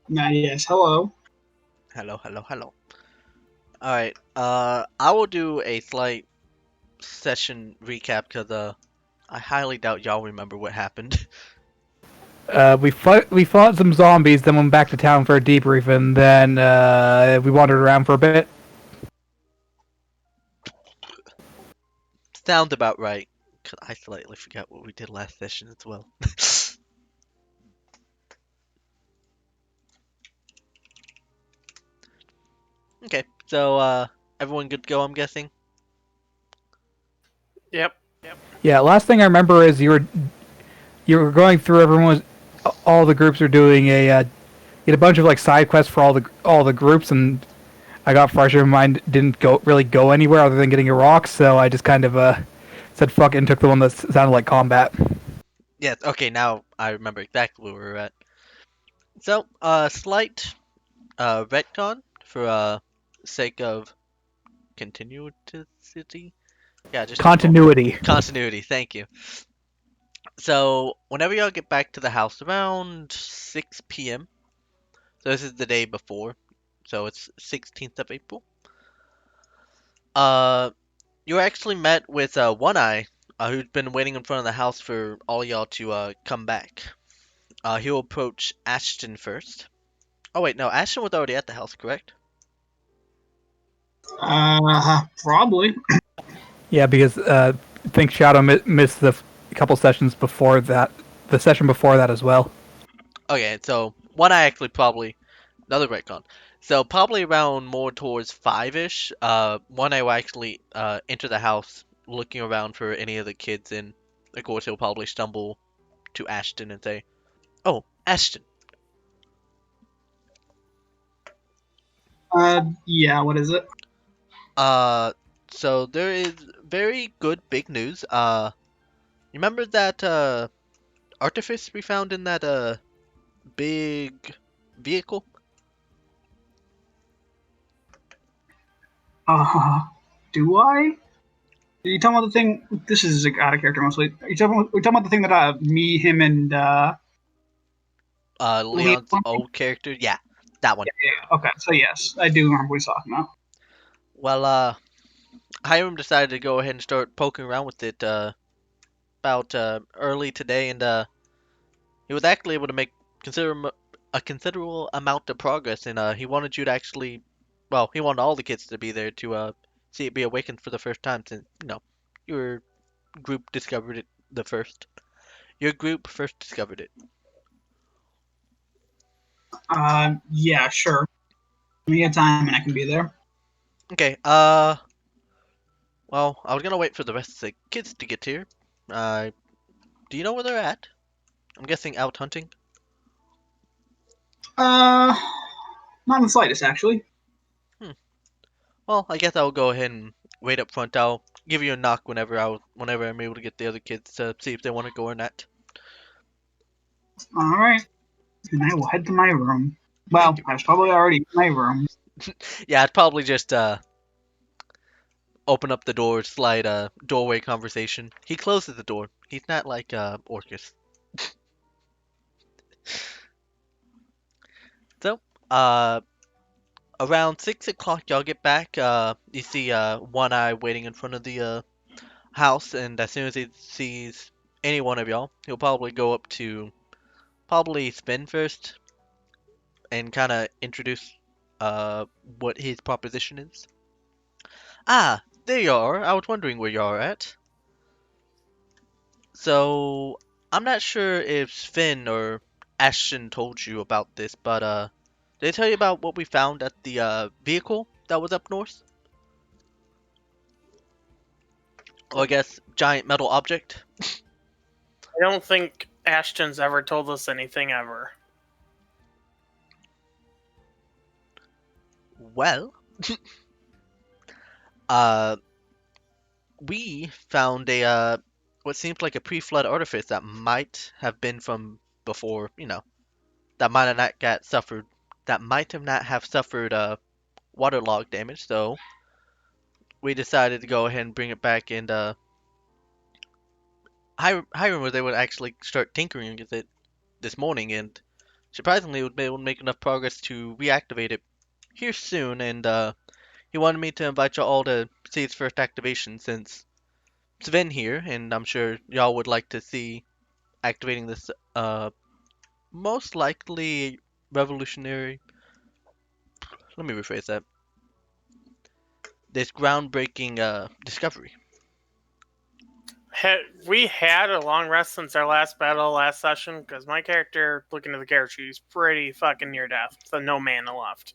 Yes, hello. Hello, hello, hello. Alright, I will do a slight session recap because I highly doubt y'all remember what happened. We fought some zombies, then went back to town for a debrief, and then we wandered around for a bit. Sounds about right. 'Cause I slightly forgot what we did last session as well. Okay, so everyone good to go, I'm guessing? Yep. Yeah, last thing I remember is you were going through all the groups are doing you had a bunch of like side quests for all the groups, and I got frustrated. Mine didn't really go anywhere other than getting a rock, so I just kind of said fuck it and took the one that sounded like combat. Yes, okay, now I remember exactly where we were at. So, slight retcon for sake of continuity. Yeah, just overall Continuity. continuity, thank you. So, whenever y'all get back to the house around 6 p.m., so this is the day before, so it's 16th of April, uh, you actually met with One Eye, who's been waiting in front of the house for all y'all to come back. He'll approach Ashton first. Oh, wait, no, Ashton was already at the house, correct? Probably. Yeah, because I think Shadow missed the couple sessions before that, the session before that as well. Okay, so One Eye actually probably another retcon. So probably around more towards 5-ish, One Eye will actually enter the house looking around for any of the kids, and of course he'll probably stumble to Ashton and say, "Oh, Ashton, Yeah, what is it? uh, so there is very good big news. You remember that artifice we found in that big vehicle? Uh, do I? Are you talking about the thing? This is like, out of character mostly. Are you talking about the thing that me, him, and Liam? Leon's old character? Yeah, that one. Yeah, okay, so yes, I do remember what he's talking about. Well, Hiram decided to go ahead and start poking around with it about early today, and he was actually able to make a considerable amount of progress. And he wanted you to actually, well, he wanted all the kids to be there to see it be awakened for the first time, since your group discovered it the first. Your group first discovered it. Yeah, sure. Give me a time and I can be there. Okay. Well, I was gonna wait for the rest of the kids to get here. Uh, do you know where they're at? I'm guessing out hunting. Uh, Not in the slightest, actually. Hmm. Well, I guess I'll go ahead and wait up front. I'll give you a knock whenever I'm able to get the other kids to see if they want to go or not. All right, and I will head to my room. Thank Well, you. I was probably already in my room. Yeah, I'd probably just open up the door, slide a doorway conversation. He closes the door. He's not like Orcus. So, uh, around 6 o'clock, y'all get back. You see One Eye waiting in front of the house, and as soon as he sees any one of y'all, he'll probably go up to probably Spin first and kind of introduce what his proposition is. Ah, there you are. I was wondering where you are at. So, I'm not sure if Finn or Ashton told you about this, but did they tell you about what we found at the vehicle that was up north? Or I guess giant metal object? I don't think Ashton's ever told us anything ever. Well, uh, we found a what seems like a pre-flood artifice that might have been from before, that might have not got suffered, that might have not have suffered waterlog damage. So we decided to go ahead and bring it back, and Hiram was able to actually start tinkering with it this morning, and surprisingly would be able to make enough progress to reactivate it here soon, and he wanted me to invite y'all all to see its first activation since it's been here, and I'm sure y'all would like to see activating this most likely revolutionary. Let me rephrase that. This groundbreaking discovery. We had a long rest since our last battle last session because my character, looking at the character sheet, is pretty fucking near death. So no mana left.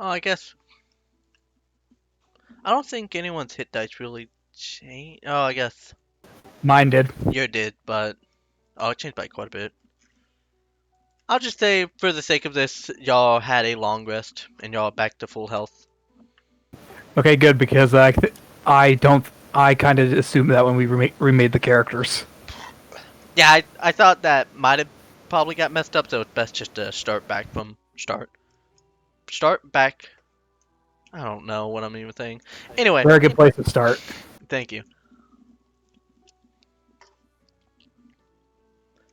Oh, I guess I don't think anyone's hit dice really changed. Oh, I guess Mine did. your did, but it changed by quite a bit. I'll just say, for the sake of this, y'all had a long rest and y'all are back to full health. Okay, good, because I don't. I kind of assumed that when we remade the characters. Yeah, I thought that might have probably got messed up, so it's best just to start back from start. Start back. I don't know what I'm even saying. Anyway, Very good place to start. thank you.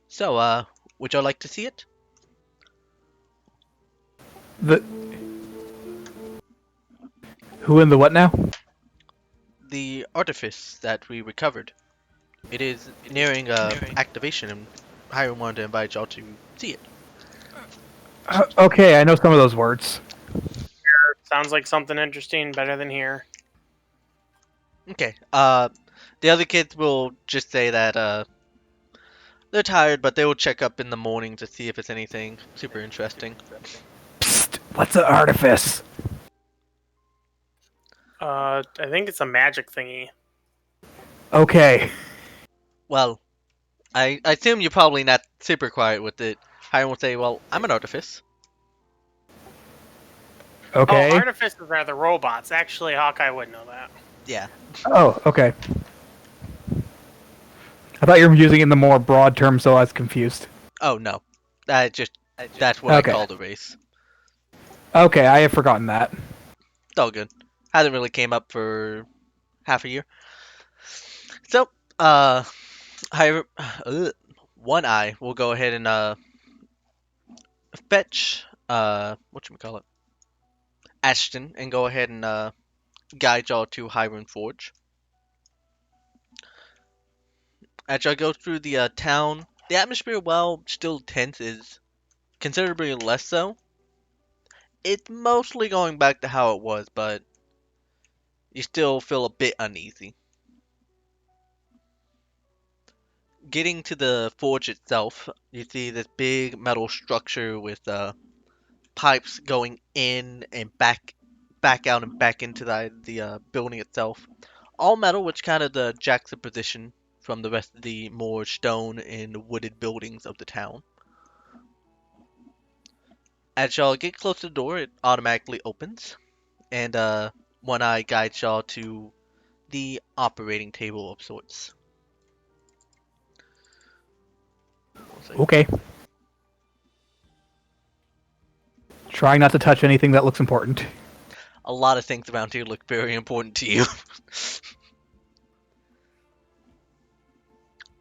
So, would y'all like to see it? The who in the what now? The artifice that we recovered. It is nearing activation, and Hiram wanted to invite y'all to see it. Okay, I know some of those words. Sounds like something interesting, better than here. Okay. The other kids will just say that they're tired, but they will check up in the morning to see if it's anything super interesting. Psst, what's an artifice? I think it's a magic thingy. Okay. Well, I assume you're probably not super quiet with it. Hiram will say, "Well, I'm an artifice." Okay. Oh, artificers are the robots. Actually, Hawkeye would know that. Yeah. Oh, okay. I thought you were using it in the more broad term, so I was confused. Oh no, that's what Okay. I call the race. Okay, I have forgotten that. It's all good. Hasn't really came up for half a year. So, Hiram, One Eye will go ahead and fetch whatchamacallit, Ashton, and go ahead and guide y'all to Hiram Forge. As y'all go through the town, the atmosphere, while still tense, is considerably less so. It's mostly going back to how it was, but you still feel a bit uneasy. Getting to the forge itself, you see this big metal structure with pipes going in and back out and back into the building itself. All metal, which kind of the juxtaposition from the rest of the more stone and wooded buildings of the town. As y'all get close to the door, it automatically opens, and One Eye guides y'all to the operating table of sorts. Okay. Trying not to touch anything that looks important. A lot of things around here look very important to you.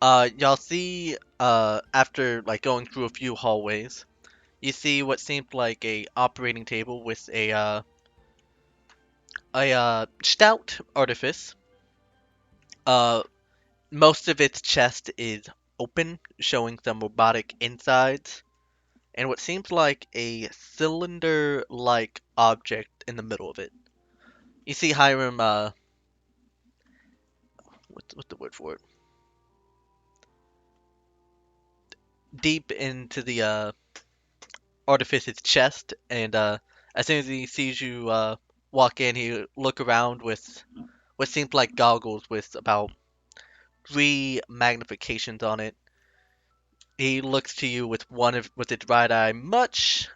Y'all see, after like going through a few hallways, you see what seemed like a operating table with a stout artifice. Uh, Most of its chest is open, showing some robotic insides, and what seems like a cylinder-like object in the middle of it. You see Hiram, what's the word for it? Deep into the artifice's chest, and as soon as he sees you walk in, he look around with what seems like goggles with about 3 magnifications on it. He looks to you with with its right eye much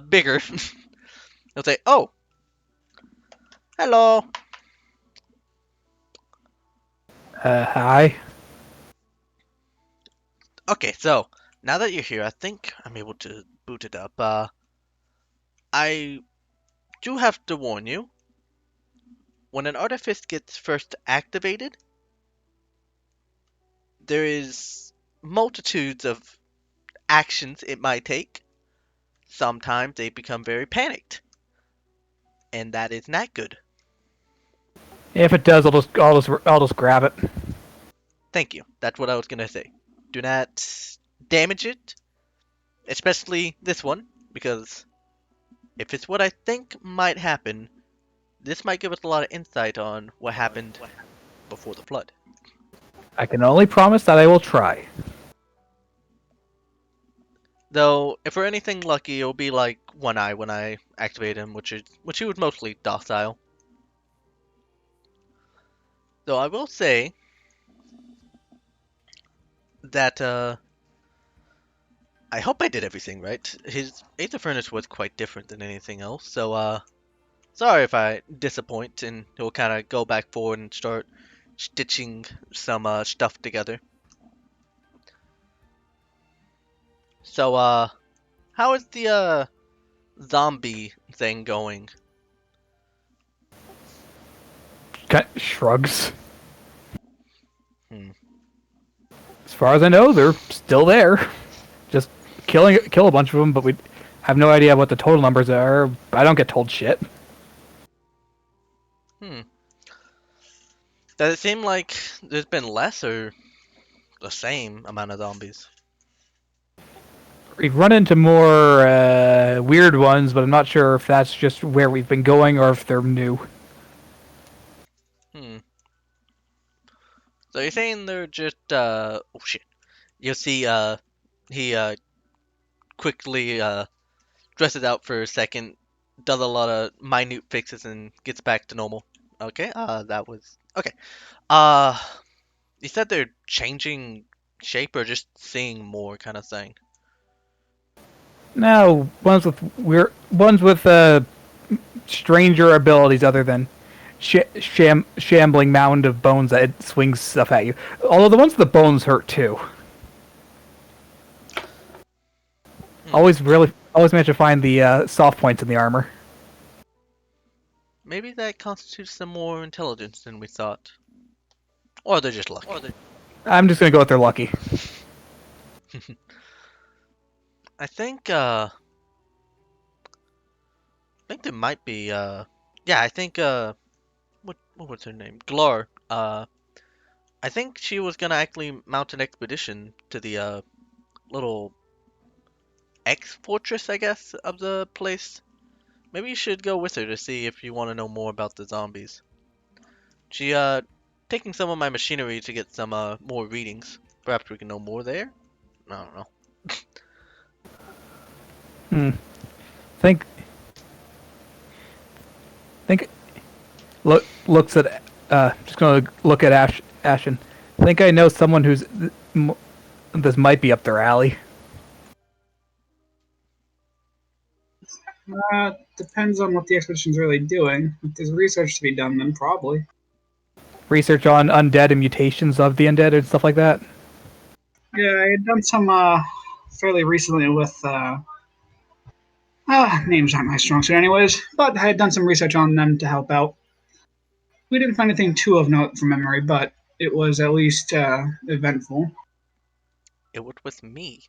bigger. He'll say, "Oh, hello." Hi. Okay, so now that you're here, I think I'm able to boot it up. I do have to warn you, when an artifice gets first activated, there is multitudes of actions it might take, sometimes they become very panicked. And that is not good. If it does, I'll just grab it. Thank you. That's what I was gonna say. Do not damage it, especially this one, because if it's what I think might happen, this might give us a lot of insight on what happened before the flood. I can only promise that I will try. Though, if we're anything lucky, it'll be like One Eye when I activate him, which he was mostly docile. Though I will say that I hope I did everything right. His Aether Furnace was quite different than anything else, so sorry if I disappoint, and he'll kind of go back forward and start stitching some stuff together. So how is the zombie thing going? Shrugs. Hmm. As far as I know, they're still there. Just kill a bunch of them, but we have no idea what the total numbers are. I don't get told shit. Hmm. Does it seem like there's been less or the same amount of zombies? We've run into more weird ones, but I'm not sure if that's just where we've been going or if they're new. Hmm. So you're saying they're just oh shit. You'll see he quickly dresses out for a second, does a lot of minute fixes and gets back to normal. Okay, that was okay. Uh you said they're changing shape or just seeing more kind of thing. No, ones with stranger abilities other than shambling mound of bones that it swings stuff at you. Although the ones with the bones hurt too. Always manage to find the soft points in the armor. Maybe that constitutes some more intelligence than we thought. Or they're just lucky. I'm just gonna go with their lucky. I think there might be yeah, I think what was her name? Glaur. I think she was gonna actually mount an expedition to the little X-fortress, I guess, of the place. Maybe you should go with her to see if you want to know more about the zombies. She taking some of my machinery to get some more readings. Perhaps we can know more there. I don't know. Think looks at just gonna look at Ashen. Think I know someone who's this might be up their alley. Depends on what the expedition's really doing. If there's research to be done, then probably. Research on undead and mutations of the undead and stuff like that. Yeah, I had done some fairly recently with names aren't my strong suit anyways, but I had done some research on them to help out. We didn't find anything too of note from memory, but it was at least eventful. It was with me.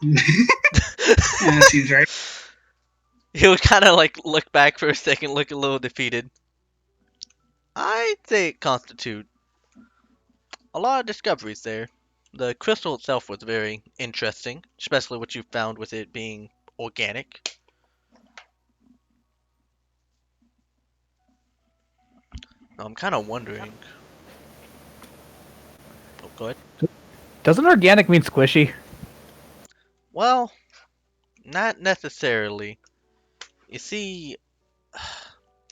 Yeah, that seems right. He would kind of like look back for a second, look a little defeated. I'd say it constitute a lot of discoveries there. The crystal itself was very interesting, especially what you found with it being organic. I'm kind of wondering. Oh, go ahead. Doesn't organic mean squishy? Well, not necessarily. You see,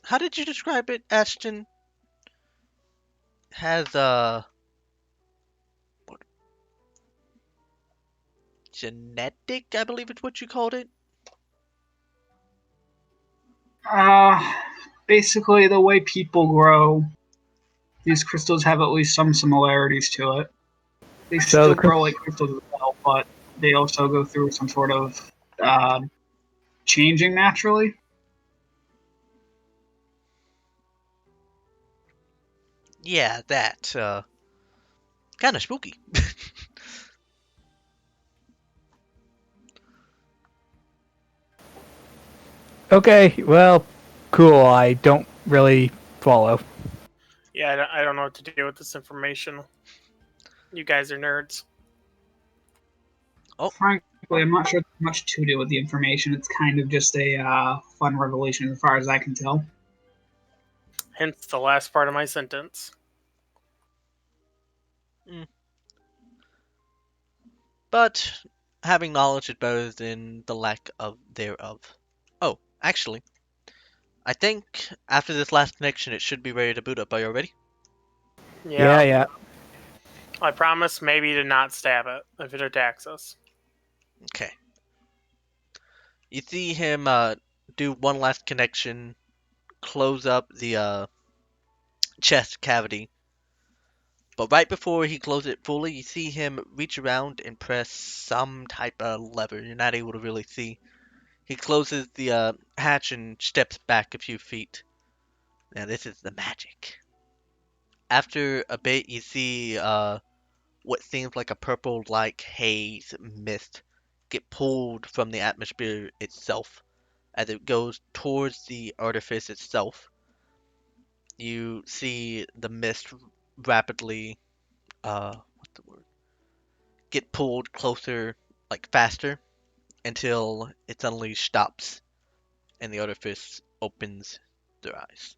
how did you describe it, Ashton? Has genetic, I believe it's what you called it. Uh, Basically, the way people grow, these crystals have at least some similarities to it. They still grow like crystals as well, but they also go through some sort of changing naturally. Yeah, that kind of spooky. Okay, well, cool. I don't really follow. Yeah, I don't know what to do with this information. You guys are nerds. Oh, Frankly, I'm not sure there's much to do with the information. It's kind of just a fun revelation as far as I can tell. Hence the last part of my sentence. mm. But having knowledge is better than the lack of thereof. Oh, actually, I think after this last connection, it should be ready to boot up. Are you ready? Yeah, Yeah, yeah. I promise maybe to not stab it if it attacks us. Okay. You see him do one last connection, close up the chest cavity. But right before he closes it fully, you see him reach around and press some type of lever. You're not able to really see. He closes the hatch and steps back a few feet. Now this is the magic. After a bit, you see what seems like a purple-like haze mist get pulled from the atmosphere itself as it goes towards the artifice itself. You see the mist rapidly, what's the word? Get pulled closer, like faster, until it suddenly stops and the artifice opens their eyes.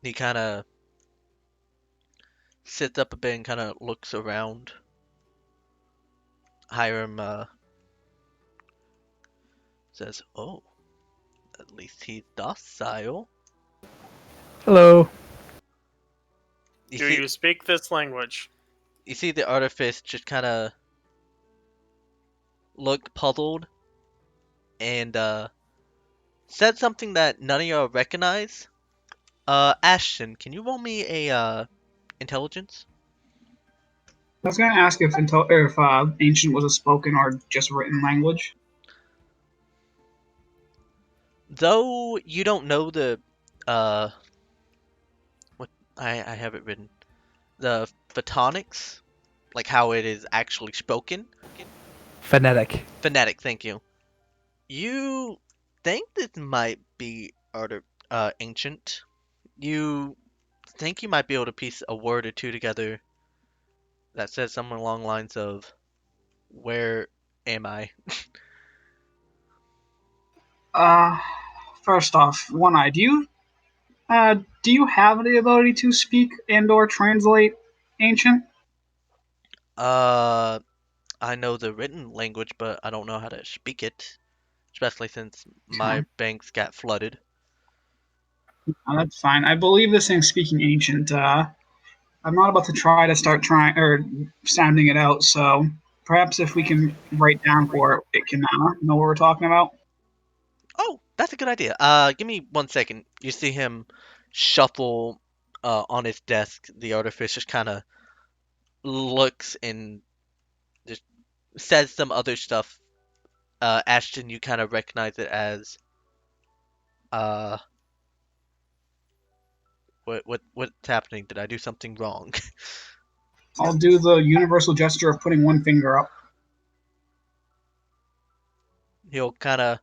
He kind of sits up a bit and kind of looks around. Hiram says, "Oh, at least he's docile." Hello. You Do see, you speak this language? you see the artifice just kind of look puzzled and said something that none of y'all recognize. Ashton, can you roll me a intelligence? I was going to ask if ancient was a spoken or just written language. Though you don't know the uh what I have it written. The photonics, like how it is actually spoken. Phonetic. Phonetic, thank you. You think this might be ancient. You think you might be able to piece a word or two together that says something along the lines of "Where am I?" Uh, First off, One Eye, do you have the ability to speak and/or translate ancient? Uh, I know the written language, but I don't know how to speak it, especially since my Okay, banks got flooded. that's fine. I believe this thing's speaking ancient. I'm not about to try to start trying or sounding it out. So perhaps if we can write down for it, it can know what we're talking about. Oh, that's a good idea. Give me 1 second. You see him shuffle on his desk. The artifice just kind of looks and just says some other stuff. Ashton, you kind of recognize it as uh, what's happening? Did I do something wrong? I'll do the universal gesture of putting one finger up. He'll kind of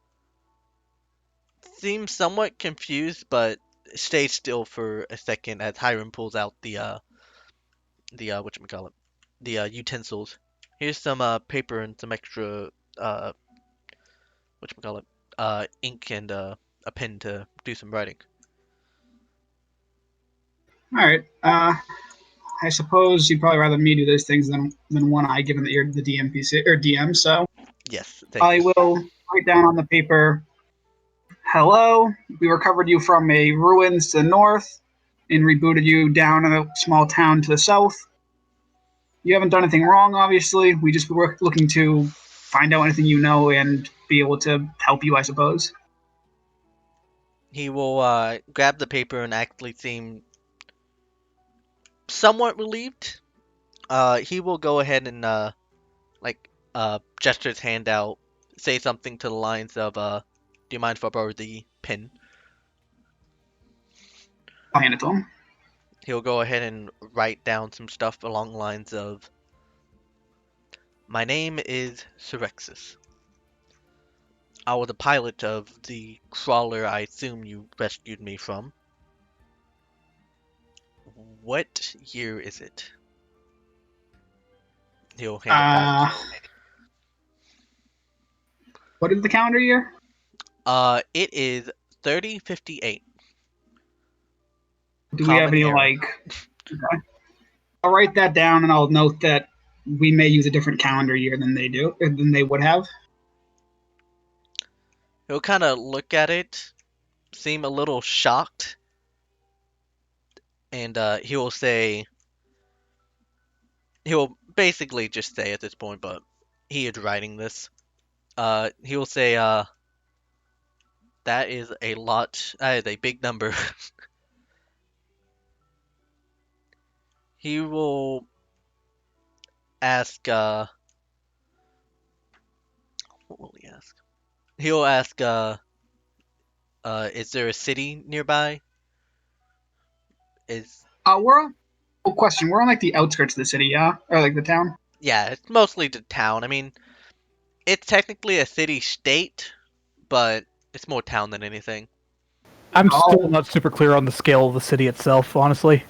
seem somewhat confused, but stay still for a second as Hiram pulls out the whatchamacallit, the utensils. Here's some paper and some extra whatchamacallit, ink and a pen to do some writing. All right. I suppose you'd probably rather me do those things than One Eye, given that you're the DMPC or DM. So Yes, thank I you. will write down on the paper. Hello, we recovered you from a ruins to the north and rebooted you down in a small town to the south. You haven't done anything wrong, obviously. We just were looking to find out anything you know and be able to help you, I suppose. He will grab the paper and actually seem somewhat relieved. He will go ahead and like gesture his hand out, say something to the lines of "Do you mind if I borrow the pen?" I'll hand it to him. He'll go ahead and write down some stuff along the lines of, "My name is Surexis. I was the pilot of the crawler I assume you rescued me from. What year is it? He'll hand it back. What is the calendar year? It is 3058. Do we have Common any era. Okay. I'll write that down and I'll note that we may use a different calendar year than they would have. He'll kind of look at it, seem a little shocked, and he'll basically just say at this point, but he is writing this. He'll say, that is a lot, that is a big number. He will ask, what will he ask? He'll ask, is there a city nearby? We're on. Oh, question. We're on like the outskirts of the city, yeah, or like the town. Yeah, it's mostly the town. I mean, it's technically a city-state, but it's more town than anything. I'm Oh. still not super clear on the scale of the city itself, honestly.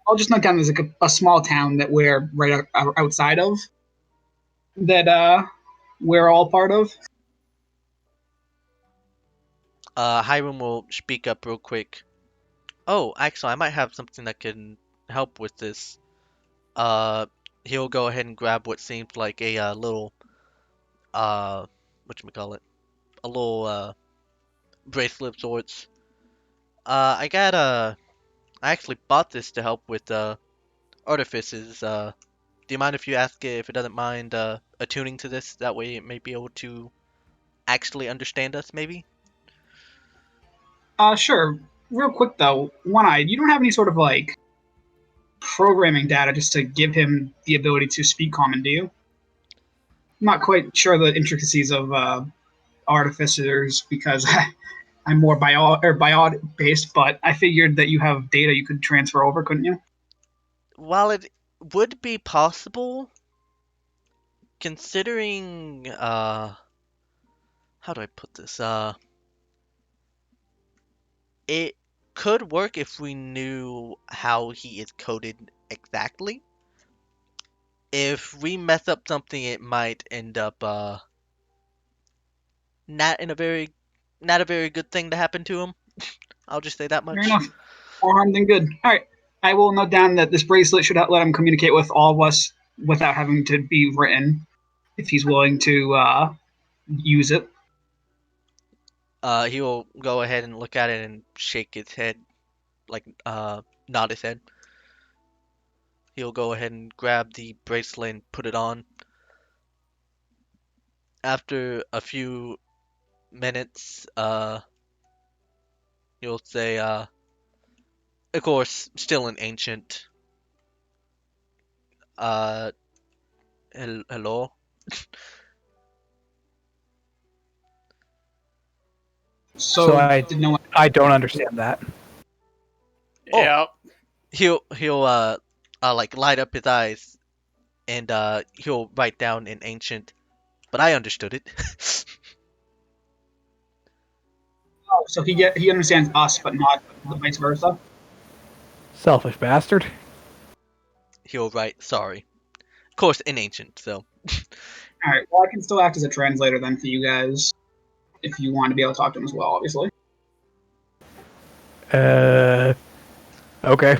I'll just note down there's like a small town that we're right outside of. That we're all part of. Hiram will speak up real quick. Oh, actually, I might have something that can help with this. He'll go ahead and grab what seems like a little, whatchamacallit? A little, bracelet of sorts. I actually bought this to help with, artifices. Do you mind if you ask it if it doesn't mind, attuning to this? That way it may be able to actually understand us, maybe? Sure. Real quick though, One-Eyed, you don't have any sort of like programming data just to give him the ability to speak common, do you? I'm not quite sure the intricacies of artificers because I'm more bio based, but I figured that you have data you could transfer over, couldn't you? While it would be possible, considering, how do I put this? It could work if we knew how he is coded exactly. If we mess up something, it might end up, not in a very, not a very good thing to happen to him. I'll just say that Fair much. enough. More harm than good. All right. I will note down that this bracelet should let him communicate with all of us without having to be written, if he's willing to use it. He will go ahead and look at it and shake his head, like, nod his head. He'll go ahead and grab the bracelet and put it on. After a few minutes, he'll say, of course, still in ancient, uh, hello? So did no one... I don't understand that. Oh. Yep. He'll like light up his eyes and he'll write down in ancient, but I understood it. So he understands us, but not the vice versa. Selfish bastard. He'll write sorry. Of course in ancient, so. All right. Well, I can still act as a translator then for you guys, if you want to be able to talk to him as well, obviously. Okay.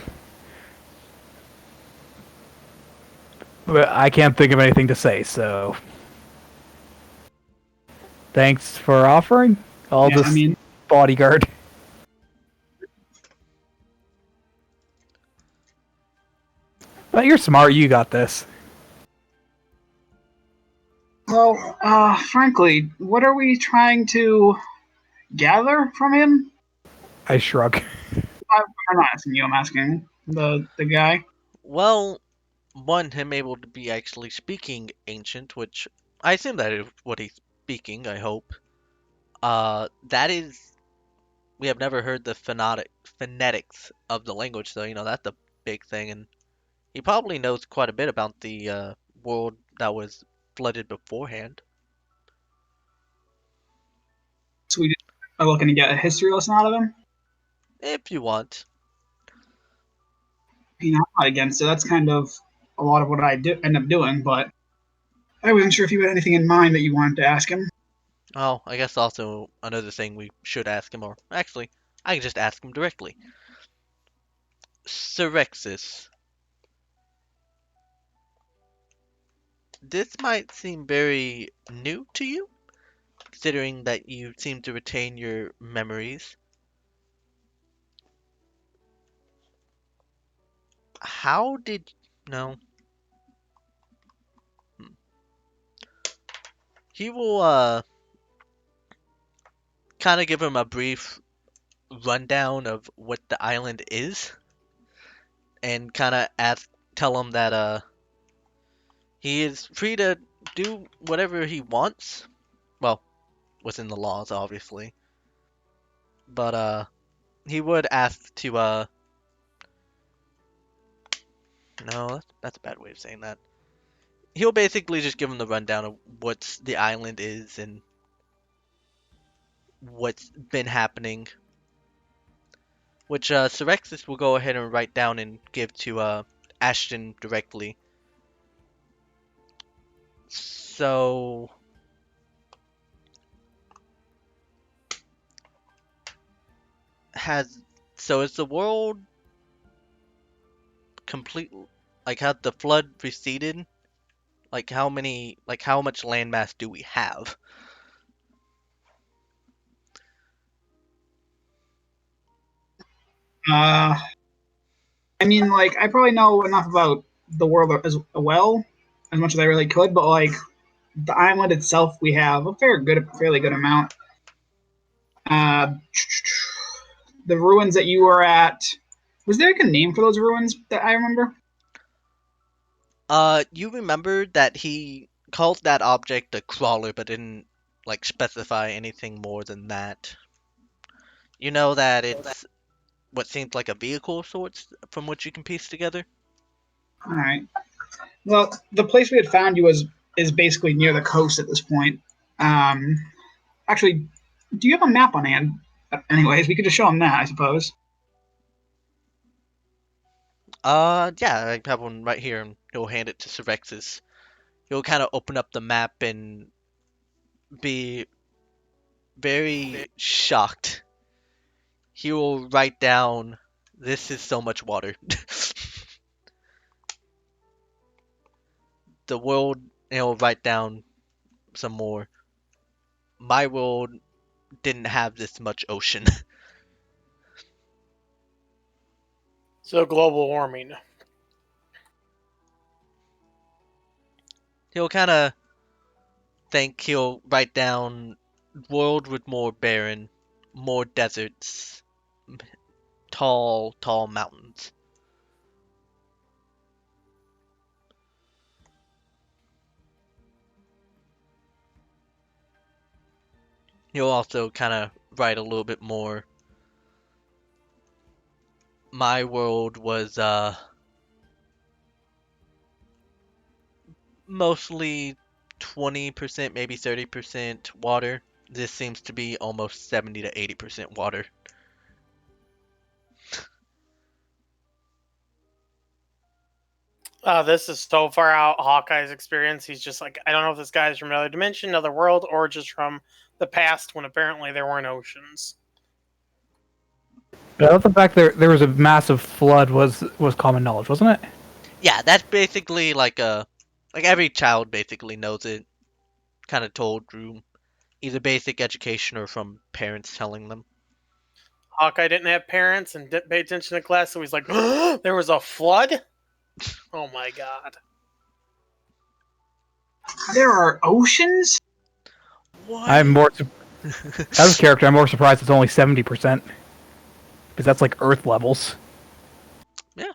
But I can't think of anything to say, so... Thanks for offering. I'll just bodyguard. But you're smart, you got this. Well, frankly, what are we trying to gather from him? I shrug. I'm not asking you, I'm asking the guy. Well, one, him able to be actually speaking ancient, which I assume that is what he's speaking, I hope. That is, we have never heard the phonetics of the language, so, you know, that's a big thing, and he probably knows quite a bit about the world that was flooded beforehand. So we are looking to get a history lesson out of him. If you want. I'm not against it. That's kind of a lot of what I end up doing, but I wasn't sure if you had anything in mind that you wanted to ask him. Oh, I guess also another thing we should ask him, or actually, I can just ask him directly. Sirexis. This might seem very new to you, considering that you seem to retain your memories. How did... No. He will, kind of give him a brief rundown of what the island is, and kind of tell him that, he is free to do whatever he wants. Well, within the laws, obviously. But, he would ask to, no, that's a bad way of saying that. He'll basically just give him the rundown of what the island is and what's been happening. Which, Sirexis will go ahead and write down and give to, Ashton directly. So... is the world complete, like, has the flood receded? Like, how much landmass do we have? I mean, like, I probably know enough about the world as well, as much as I really could, but, like, the island itself, we have a fairly good amount. Uh, the ruins that you were at, was there like a name for those ruins that I remember? You remember that he called that object a crawler, but didn't, like, specify anything more than that. You know that it's what seems like a vehicle of sorts, from which you can piece together? All right. Well, the place we had found you is basically near the coast at this point. Um, actually, do you have a map on hand? Anyways, we could just show him that, I suppose. Yeah, I have one right here, and he'll hand it to Sirexis. He'll kind of open up the map and be very shocked. He will write down, "This is so much water." The world, he'll write down some more. My world didn't have this much ocean. So global warming. He'll kind of think, he'll write down world with more barren, more deserts, tall, tall mountains. He'll also kind of write a little bit more. My world was, mostly 20%, maybe 30% water. This seems to be almost 70 to 80% water. This is so far out Hawkeye's experience. He's just like, I don't know if this guy's from another dimension, another world, or just from the past when apparently there weren't oceans. But I love the fact there was a massive flood was common knowledge, wasn't it? Yeah, that's basically like every child basically knows it. Kind of told through either basic education or from parents telling them. Hawkeye didn't have parents and didn't pay attention to class, so he's like, there was a flood? Oh my god. There are oceans? What? I'm more as a character. I'm more surprised it's only 70%, because that's like Earth levels. Yeah.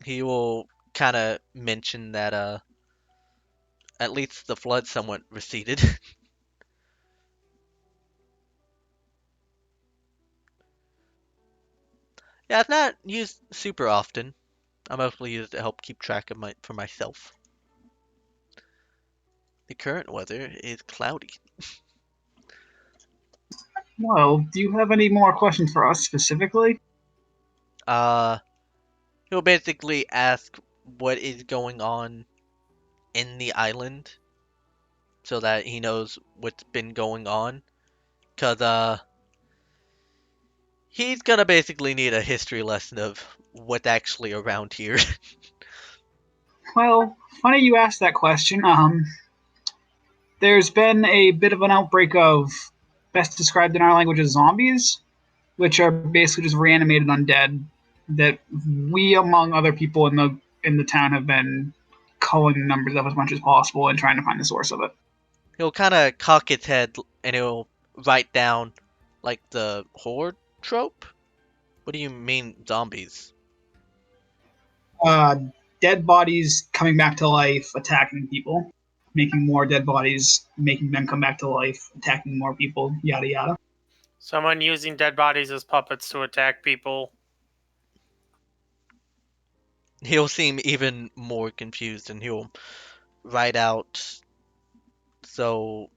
He will kind of mention that at least the flood somewhat receded. Yeah, it's not used super often. I mostly use it to help keep track of for myself. The current weather is cloudy. Well, do you have any more questions for us specifically? Uh, he'll basically ask what is going on in the island so that he knows what's been going on. Cause he's gonna basically need a history lesson of what's actually around here. Well, funny you asked that question. There's been a bit of an outbreak of, best described in our language as zombies, which are basically just reanimated undead that we, among other people in the town, have been culling the numbers of as much as possible and trying to find the source of it. He'll kind of cock his head and he'll write down like the horde trope. What do you mean zombies? Uh, Dead bodies coming back to life, attacking people, making more dead bodies, making them come back to life, attacking more people, yada yada. Someone using dead bodies as puppets to attack people. He'll seem even more confused and he'll write out, so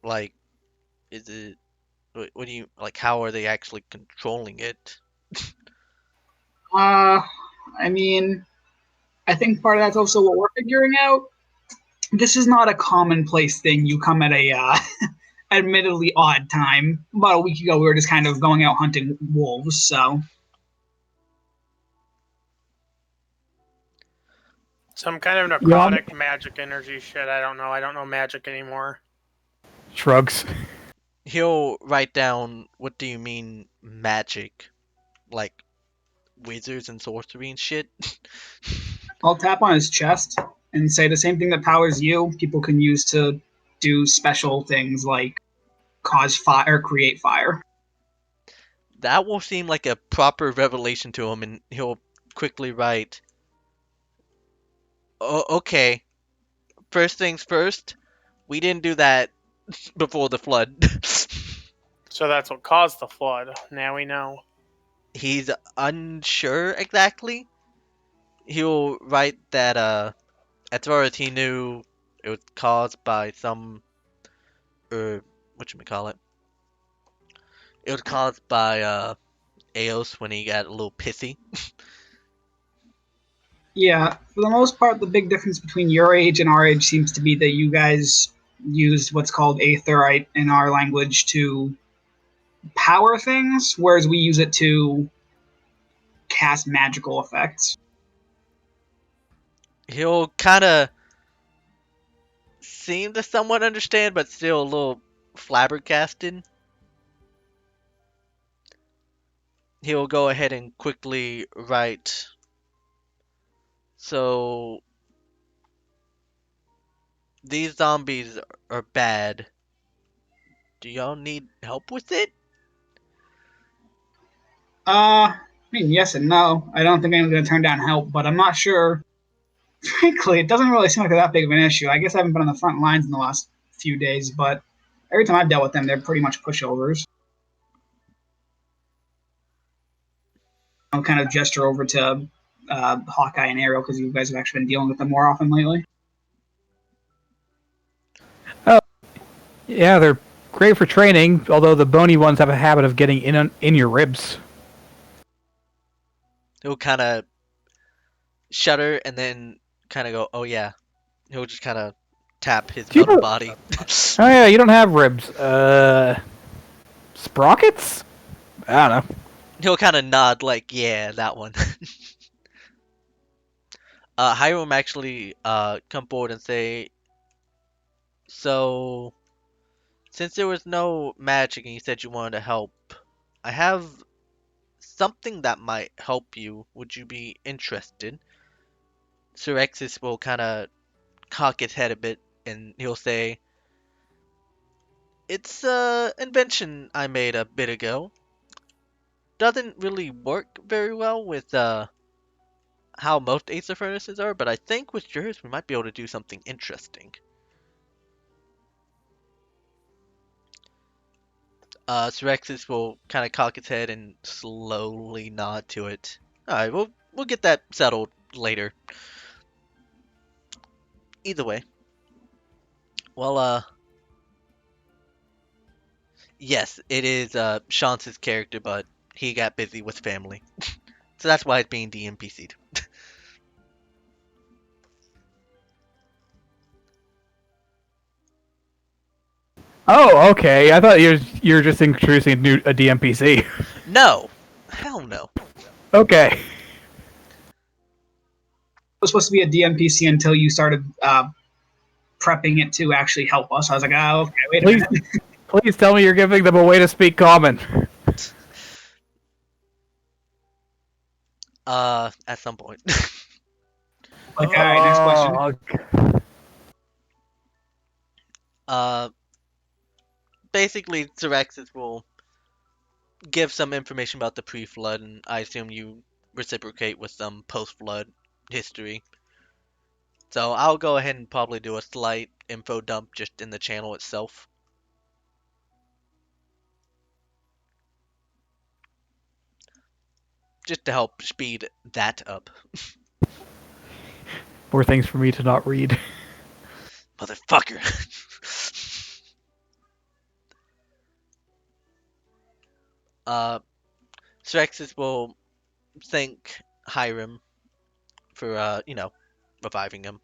like, is it, what do you, like, how are they actually controlling it? Uh, I mean, I think part of that's also what we're figuring out. This is not a commonplace thing. You come at a admittedly odd time. About a week ago, we were just kind of going out hunting wolves. So Some kind of Yeah. necrotic magic energy shit. I don't know. I don't know magic anymore. Shrugs. He'll write down, what do you mean magic? Like wizards and sorcery and shit? I'll tap on his chest and say the same thing that powers you. People can use to do special things like cause fire, create fire. That will seem like a proper revelation to him, and he'll quickly write, oh, okay, first things first, we didn't do that before the flood. So that's what caused the flood. Now we know. He's unsure exactly. He'll write that, as far as he knew, it was caused by some, whatchamacallit? It was caused by, Eos when he got a little pissy. Yeah, for the most part, the big difference between your age and our age seems to be that you guys used what's called Aether in our language to power things, whereas we use it to cast magical effects. He'll kind of seem to somewhat understand, but still a little flabbergasted. He'll go ahead and quickly write, so these zombies are bad. Do y'all need help with it? I mean, yes and no. I don't think anyone's going to turn down help, but I'm not sure. Frankly, it doesn't really seem like that big of an issue. I guess I haven't been on the front lines in the last few days, but every time I've dealt with them, they're pretty much pushovers. I'll kind of gesture over to Hawkeye and Ariel because you guys have actually been dealing with them more often lately. Yeah, they're great for training, although the bony ones have a habit of getting in your ribs. He'll kind of shudder and then kind of go, oh yeah. He'll just kind of tap his Do you metal know- body. Oh yeah, you don't have ribs. Sprockets? I don't know. He'll kind of nod like, yeah, that one. Hiram actually come forward and say, so since there was no magic and you said you wanted to help, I have something that might help you. Would you be interested? Sir Exis will kind of cock his head a bit and he'll say, it's a invention I made a bit ago. Doesn't really work very well with how most Aether furnaces are, but I think with yours we might be able to do something interesting. Sirexis will kind of cock his head and slowly nod to it. Alright, we'll get that settled later. Either way, Well, yes, it is Shance's character, but he got busy with family. So that's why it's being DMPC'd. Oh, okay. I thought you're just introducing a DMPC. No! Hell no. Okay. It was supposed to be a DMPC until you started prepping it to actually help us. I was like, oh, okay, wait a Please, minute. please tell me you're giving them a way to speak common. At some point. Like, all right, next question. Okay. Basically, Xeraxis will give some information about the pre-flood, and I assume you reciprocate with some post-flood history. So I'll go ahead and probably do a slight info dump just in the channel itself. Just to help speed that up. More things for me to not read. Motherfucker. Xeraxis will thank Hiram for, reviving him.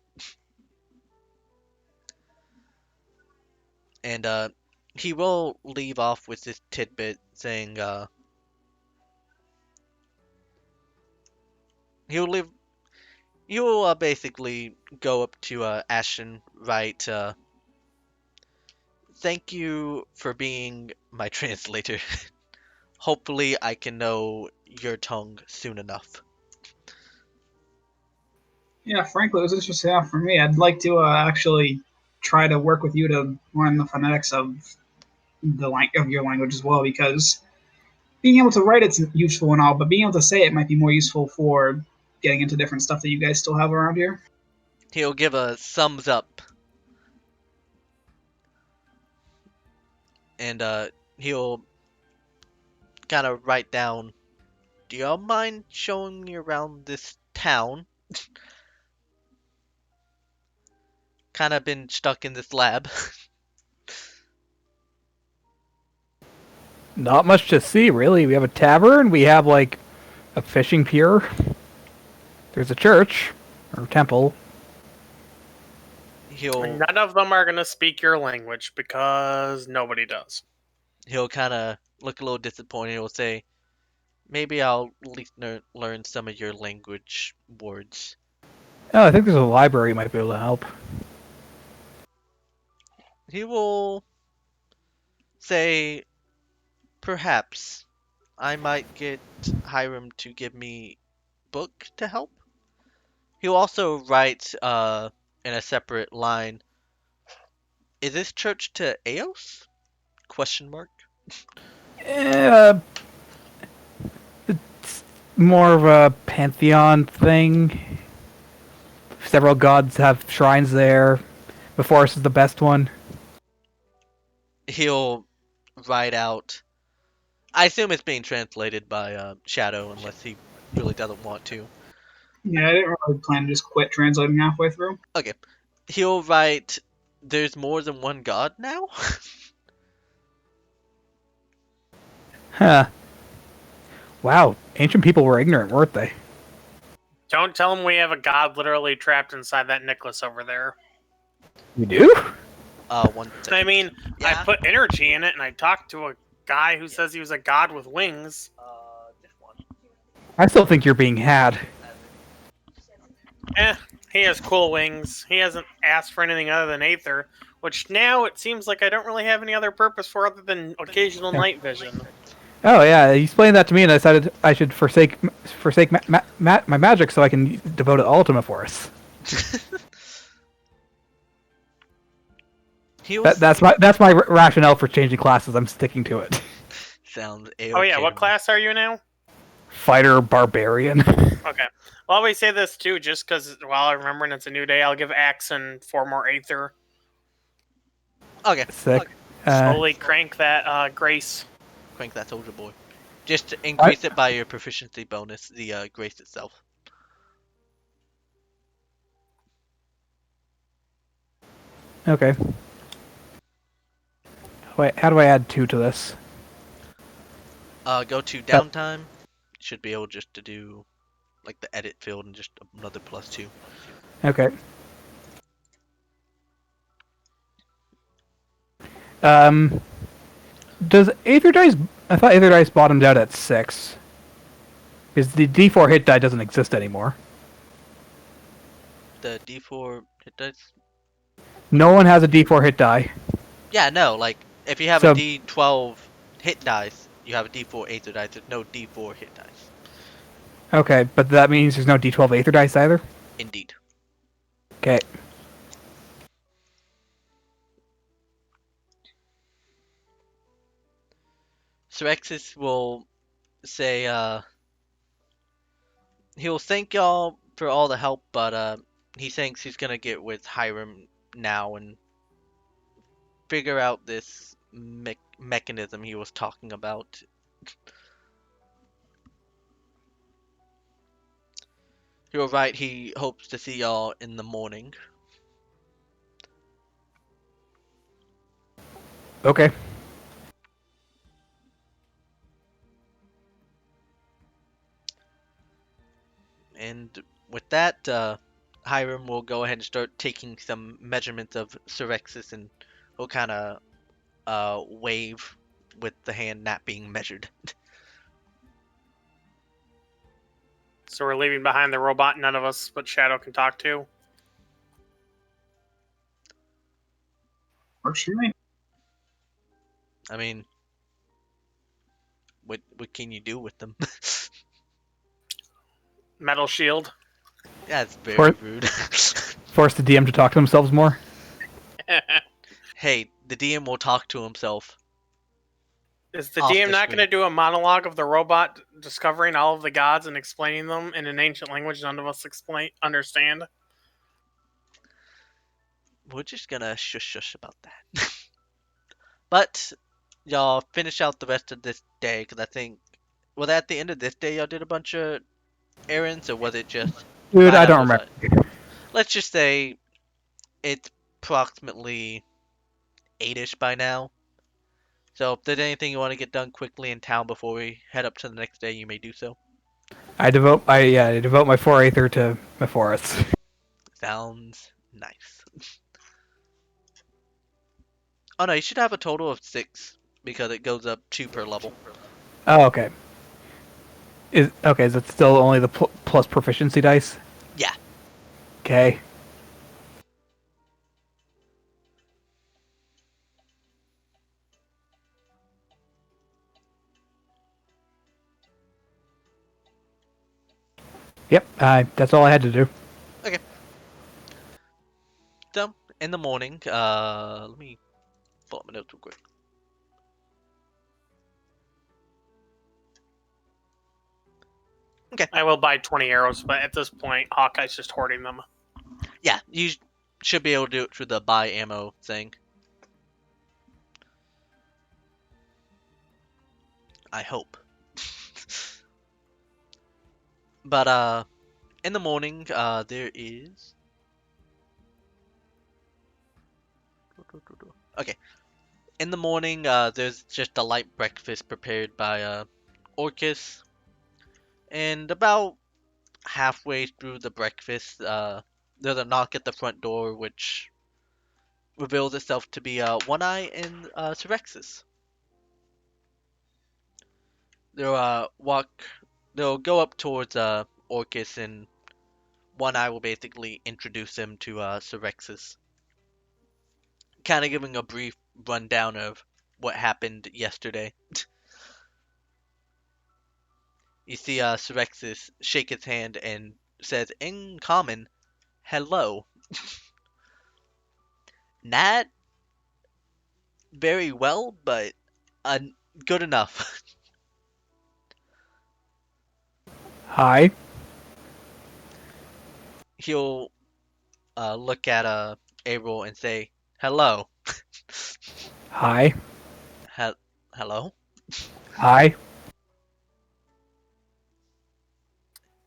And, he will leave off with this tidbit saying, he will basically go up to, Ashton, write, thank you for being my translator. Hopefully I can know your tongue soon enough. Yeah, frankly, it was interesting enough for me. I'd like to actually try to work with you to learn the phonetics of of your language as well, because being able to write it's useful and all, but being able to say it might be more useful for getting into different stuff that you guys still have around here. He'll give a thumbs up. And he'll kind of write down, do y'all mind showing me around this town? Kind of been stuck in this lab. Not much to see, really. We have a tavern. We have, like, a fishing pier. There's a church. Or temple. None of them are going to speak your language because nobody does. He'll kind of look a little disappointed. He'll say, maybe I'll at least learn some of your language words. Oh, I think there's a library might be able to help. He will say, perhaps I might get Hiram to give me book to help. He'll also write in a separate line, is this church to Eos? Question mark. It's more of a pantheon thing. Several gods have shrines there. Before is the best one. He'll write out, I assume it's being translated by Shadow unless he really doesn't want to. Yeah, I didn't really plan to just quit translating halfway through. Okay. He'll write, there's more than one god now? Huh. Wow, ancient people were ignorant, weren't they? Don't tell them we have a god literally trapped inside that necklace over there. We do? 1 second. I mean, Yeah. I put energy in it, and I talked to a guy who says he was a god with wings. Just one. I still think you're being had. He has cool wings. He hasn't asked for anything other than Aether, which now it seems like I don't really have any other purpose for other than occasional night vision. Oh yeah, he explained that to me, and I decided I should forsake my magic so I can devote it all to Force. That's my rationale for changing classes. I'm sticking to it. Sounds Oh yeah, what class are you now? Fighter barbarian. Okay. Well, I always say this too, just because while I remember and it's a new day, I'll give Axon 4 more Aether. Okay. Sick. Slowly crank that Grace. Crank that soldier boy. Just increase it by your proficiency bonus, the grace itself. Okay. Wait, how do I add 2 to this? Go to downtime. Should be able just to do like the edit field and just another +2. Okay. Does Aether dice? I thought Aether dice bottomed out at 6. Because the D4 hit die doesn't exist anymore. The D4 hit dice. No one has a D4 hit die. Yeah, no. Like if you have So- a D12 hit dice, you have a D4 Aether dice. There's no D4 hit dice. Okay, but that means there's no D12 Aether dice either? Indeed. Okay. Sirexis will say, he'll thank y'all for all the help, but he thinks he's gonna get with Hiram now and figure out this mechanism he was talking about. You're right, he hopes to see y'all in the morning. Okay. And with that, Hiram will go ahead and start taking some measurements of Sirexis and will kind of wave with the hand not being measured. So we're leaving behind the robot none of us but Shadow can talk to. Or should we? I mean, what can you do with them? Metal shield. That's very For- rude. Force the DM to talk to themselves more? Hey, the DM will talk to himself. Is the Off DM the not going to screen. do a monologue of the robot discovering all of the gods and explaining them in an ancient language none of us understand? We're just gonna shush about that. But y'all finish out the rest of this day, because I think, well, at the end of this day, y'all did a bunch of errands, or was it just Dude, flat I out don't was remember. let's just say it's approximately 8-ish by now. So if there's anything you want to get done quickly in town before we head up to the next day, you may do so. I devote my 4 Aether to my forests. Sounds nice. Oh no, you should have a total of 6 because it goes up 2 per level. Oh, okay. Is that still only the plus proficiency dice? Yeah. Okay. Yep, that's all I had to do. So in the morning, let me pull up my notes real quick. I will buy 20 arrows, but at this point, Hawkeye's just hoarding them. Yeah, you should be able to do it through the buy ammo thing. I hope. But in the morning, there is. Okay. In the morning, there's just a light breakfast prepared by Orcus, and about halfway through the breakfast, there's a knock at the front door, which reveals itself to be One Eye and Sirexis. They'll go up towards Orcus, and One Eye will basically introduce him to Sirexis, kind of giving a brief rundown of what happened yesterday. You see Sirexis shake his hand and says in common, "Hello." Not very well, but uh, good enough. Hi. He'll look at April and say, "Hello." Hi. Hello? Hi.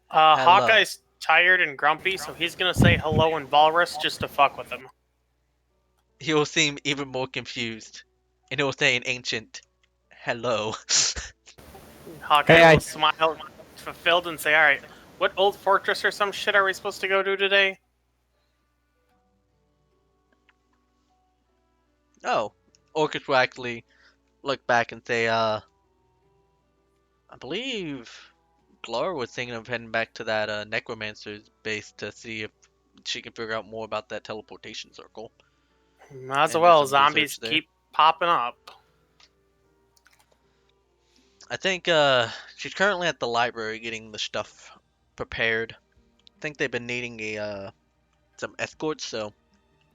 Hello. Hawkeye's tired and grumpy, so he's going to say hello in Walrus just to fuck with him. He will seem even more confused and it will say in ancient, "Hello." Hawkeye Hey, will smile, fulfilled, and say, "All right, what old fortress or some shit are we supposed to go to today?" Oh, Orcus will actually look back and say, I believe Glaur was thinking of heading back to that necromancer's base to see if she can figure out more about that teleportation circle. Might as And do well. some research Zombies there. keep popping up. I think she's currently at the library getting the stuff prepared. I think they've been needing some escorts, so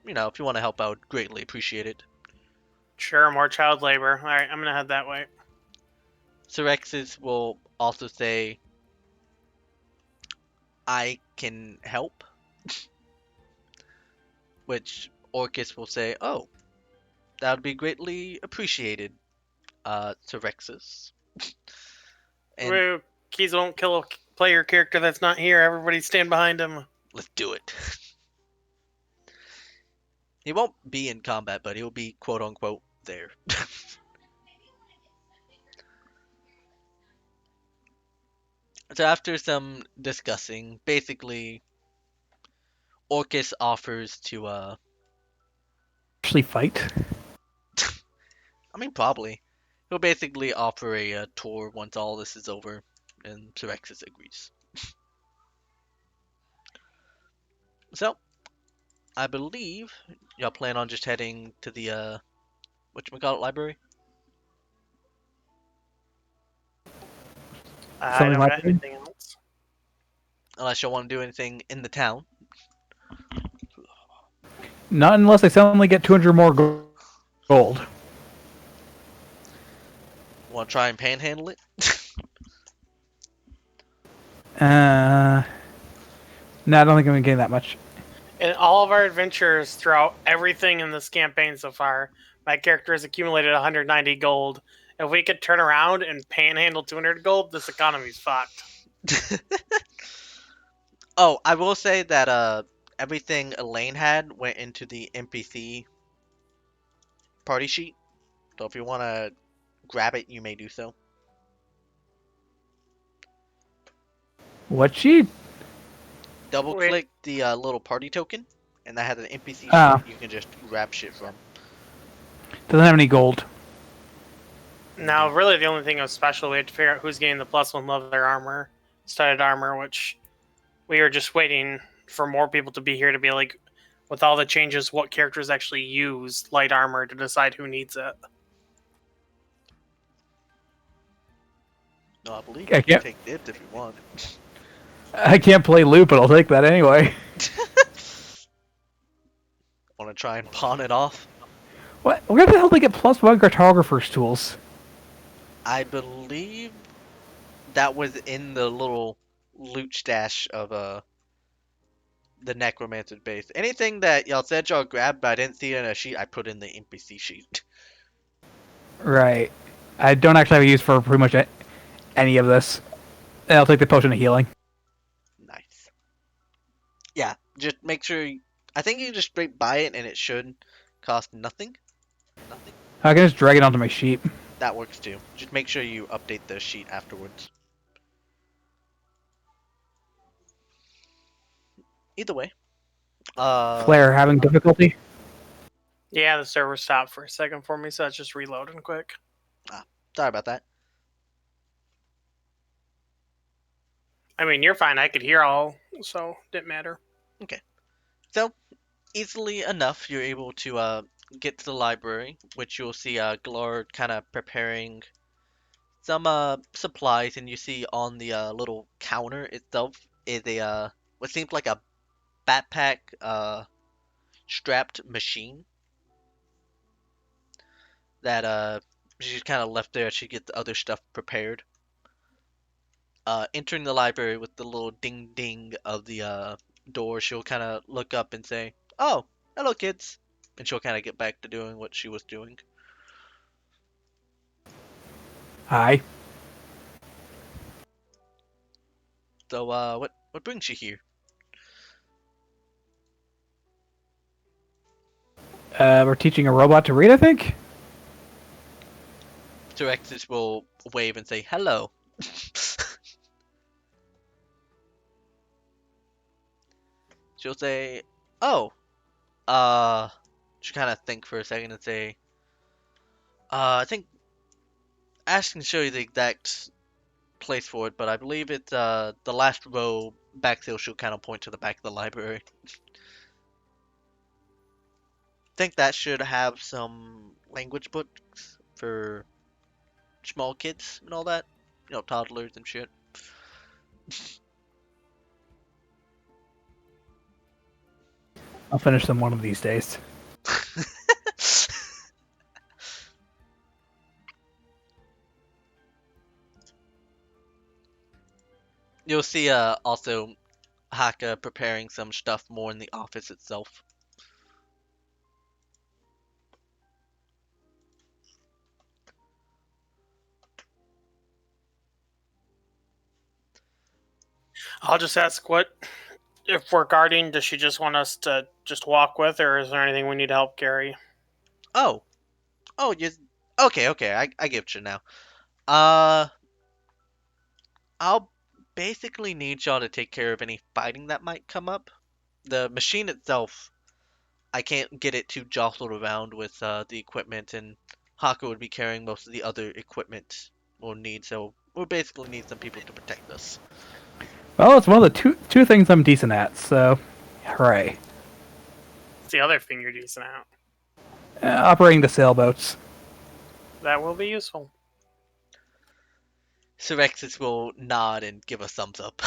if you want to help, I would greatly appreciate it. Sure, more child labor. All right, I'm gonna head that way. Sirexis will also say, I can help, which Orcus will say, oh, that would be greatly appreciated, Sirexis. And Woo, Keys won't kill a player character that's not here. Everybody stand behind him. let's do it. He won't be in combat, but he'll be quote unquote there. So after some discussing, basically Orcus offers to actually fight. I mean probably. He'll basically offer a tour once all this is over, and Sirexis agrees. So I believe y'all plan on just heading to the whatchamacallit library? I Something don't like got that. anything else. Unless y'all want to do anything in the town. Not unless I suddenly get 200 more gold. Want to try and panhandle it? No, I don't think I'm getting that much. In all of our adventures throughout everything in this campaign so far, my character has accumulated 190 gold. If we could turn around and panhandle 200 gold, this economy's fucked. Oh, I will say that everything Elaine had went into the NPC party sheet. So if you want to grab it, you may do so. What sheet? Double Wait. click the little party token, and that has an NPC Ah. sheet you can just grab shit from. Doesn't have any gold. Now, really, the only thing that was special, we had to figure out who's getting the +1 leather armor, studded armor, which we were just waiting for more people to be here to be like, with all the changes, what characters actually use light armor to decide who needs it. No, I believe I you can can't- take it if you want. I can't play loot, but I'll take that anyway. Want to try and pawn it off? What? Where the hell did they get +1 cartographer's tools? I believe that was in the little loot stash of the necromancer's base. Anything that y'all said y'all grabbed, but I didn't see it in a sheet, I put in the NPC sheet. Right. I don't actually have a use for pretty much any of this. And I'll take the potion of healing. Nice. Yeah, just make sure. I think you can just straight buy it, and it should cost nothing. Nothing. I can just drag it onto my sheet. That works too. Just make sure you update the sheet afterwards. Either way. Flare having difficulty? Yeah, the server stopped for a second for me, so it's just reloading quick. Sorry about that. I mean, you're fine. I could hear all, so didn't matter. So, easily enough, you're able to get to the library, which you'll see Glaur kind of preparing some supplies, and you see on the little counter itself is a what seems like a backpack strapped machine that she's kind of left there as she gets the other stuff prepared. Entering the library with the little ding ding of the door, she'll kind of look up and say, "Oh, hello, kids," and she'll kind of get back to doing what she was doing. Hi. So, what brings you here? We're teaching a robot to read, I think? Terexis will wave and say hello. She'll say, "Oh, she'll kind of think for a second and say, I think Ash can show you the exact place for it, but I believe it's the last row back there." She'll kind of point to the back of the library. Think that should have some language books for small kids and all that, toddlers and shit. I'll finish them one of these days. You'll see also Haka preparing some stuff more in the office itself. I'll just ask what if we're guarding. Does she just want us to just walk with, or is there anything we need to help carry? Oh, you. Okay, I get you now. Uh, I'll basically need y'all to take care of any fighting that might come up. The machine itself, I can't get it too jostled around with the equipment, and Haka would be carrying most of the other equipment we'll need, so we'll basically need some people to protect us. Well, it's one of the two things I'm decent at, so hooray. It's the other thing you're decent at. Operating the sailboats. That will be useful. Sirexis will nod and give a thumbs up.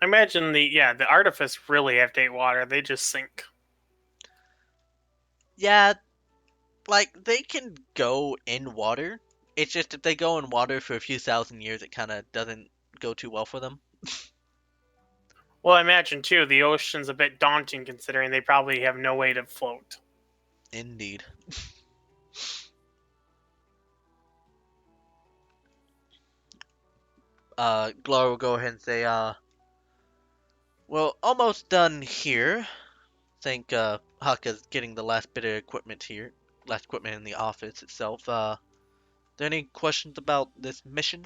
I imagine the artifice really have to eat water. They just sink. Yeah, like, they can go in water. It's just if they go in water for a few thousand years, it kind of doesn't go too well for them. Well, I imagine too the ocean's a bit daunting considering they probably have no way to float. Indeed. Glaur will go ahead and say, well, almost done here. Think, Haka's getting the last bit of equipment here. Last equipment in the office itself. There any questions about this mission?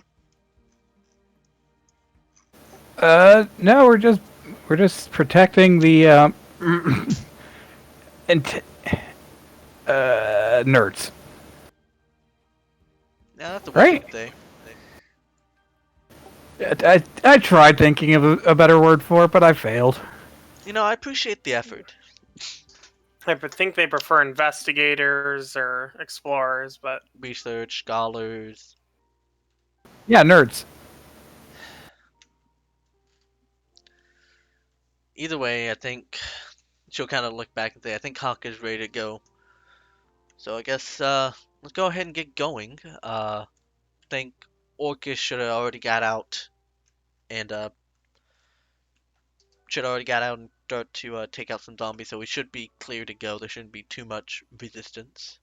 No, we're just protecting the nerds. Yeah, that's a Right. weird thing. I tried thinking of a better word for it, but I failed. I appreciate the effort. I think they prefer investigators or explorers, but Research, scholars. Yeah, nerds. Either way, I think she'll kind of look back and say, I think Haka's ready to go. So I guess, let's go ahead and get going. Think Orcus should have already got out and, start to, take out some zombies, so we should be clear to go. There shouldn't be too much resistance.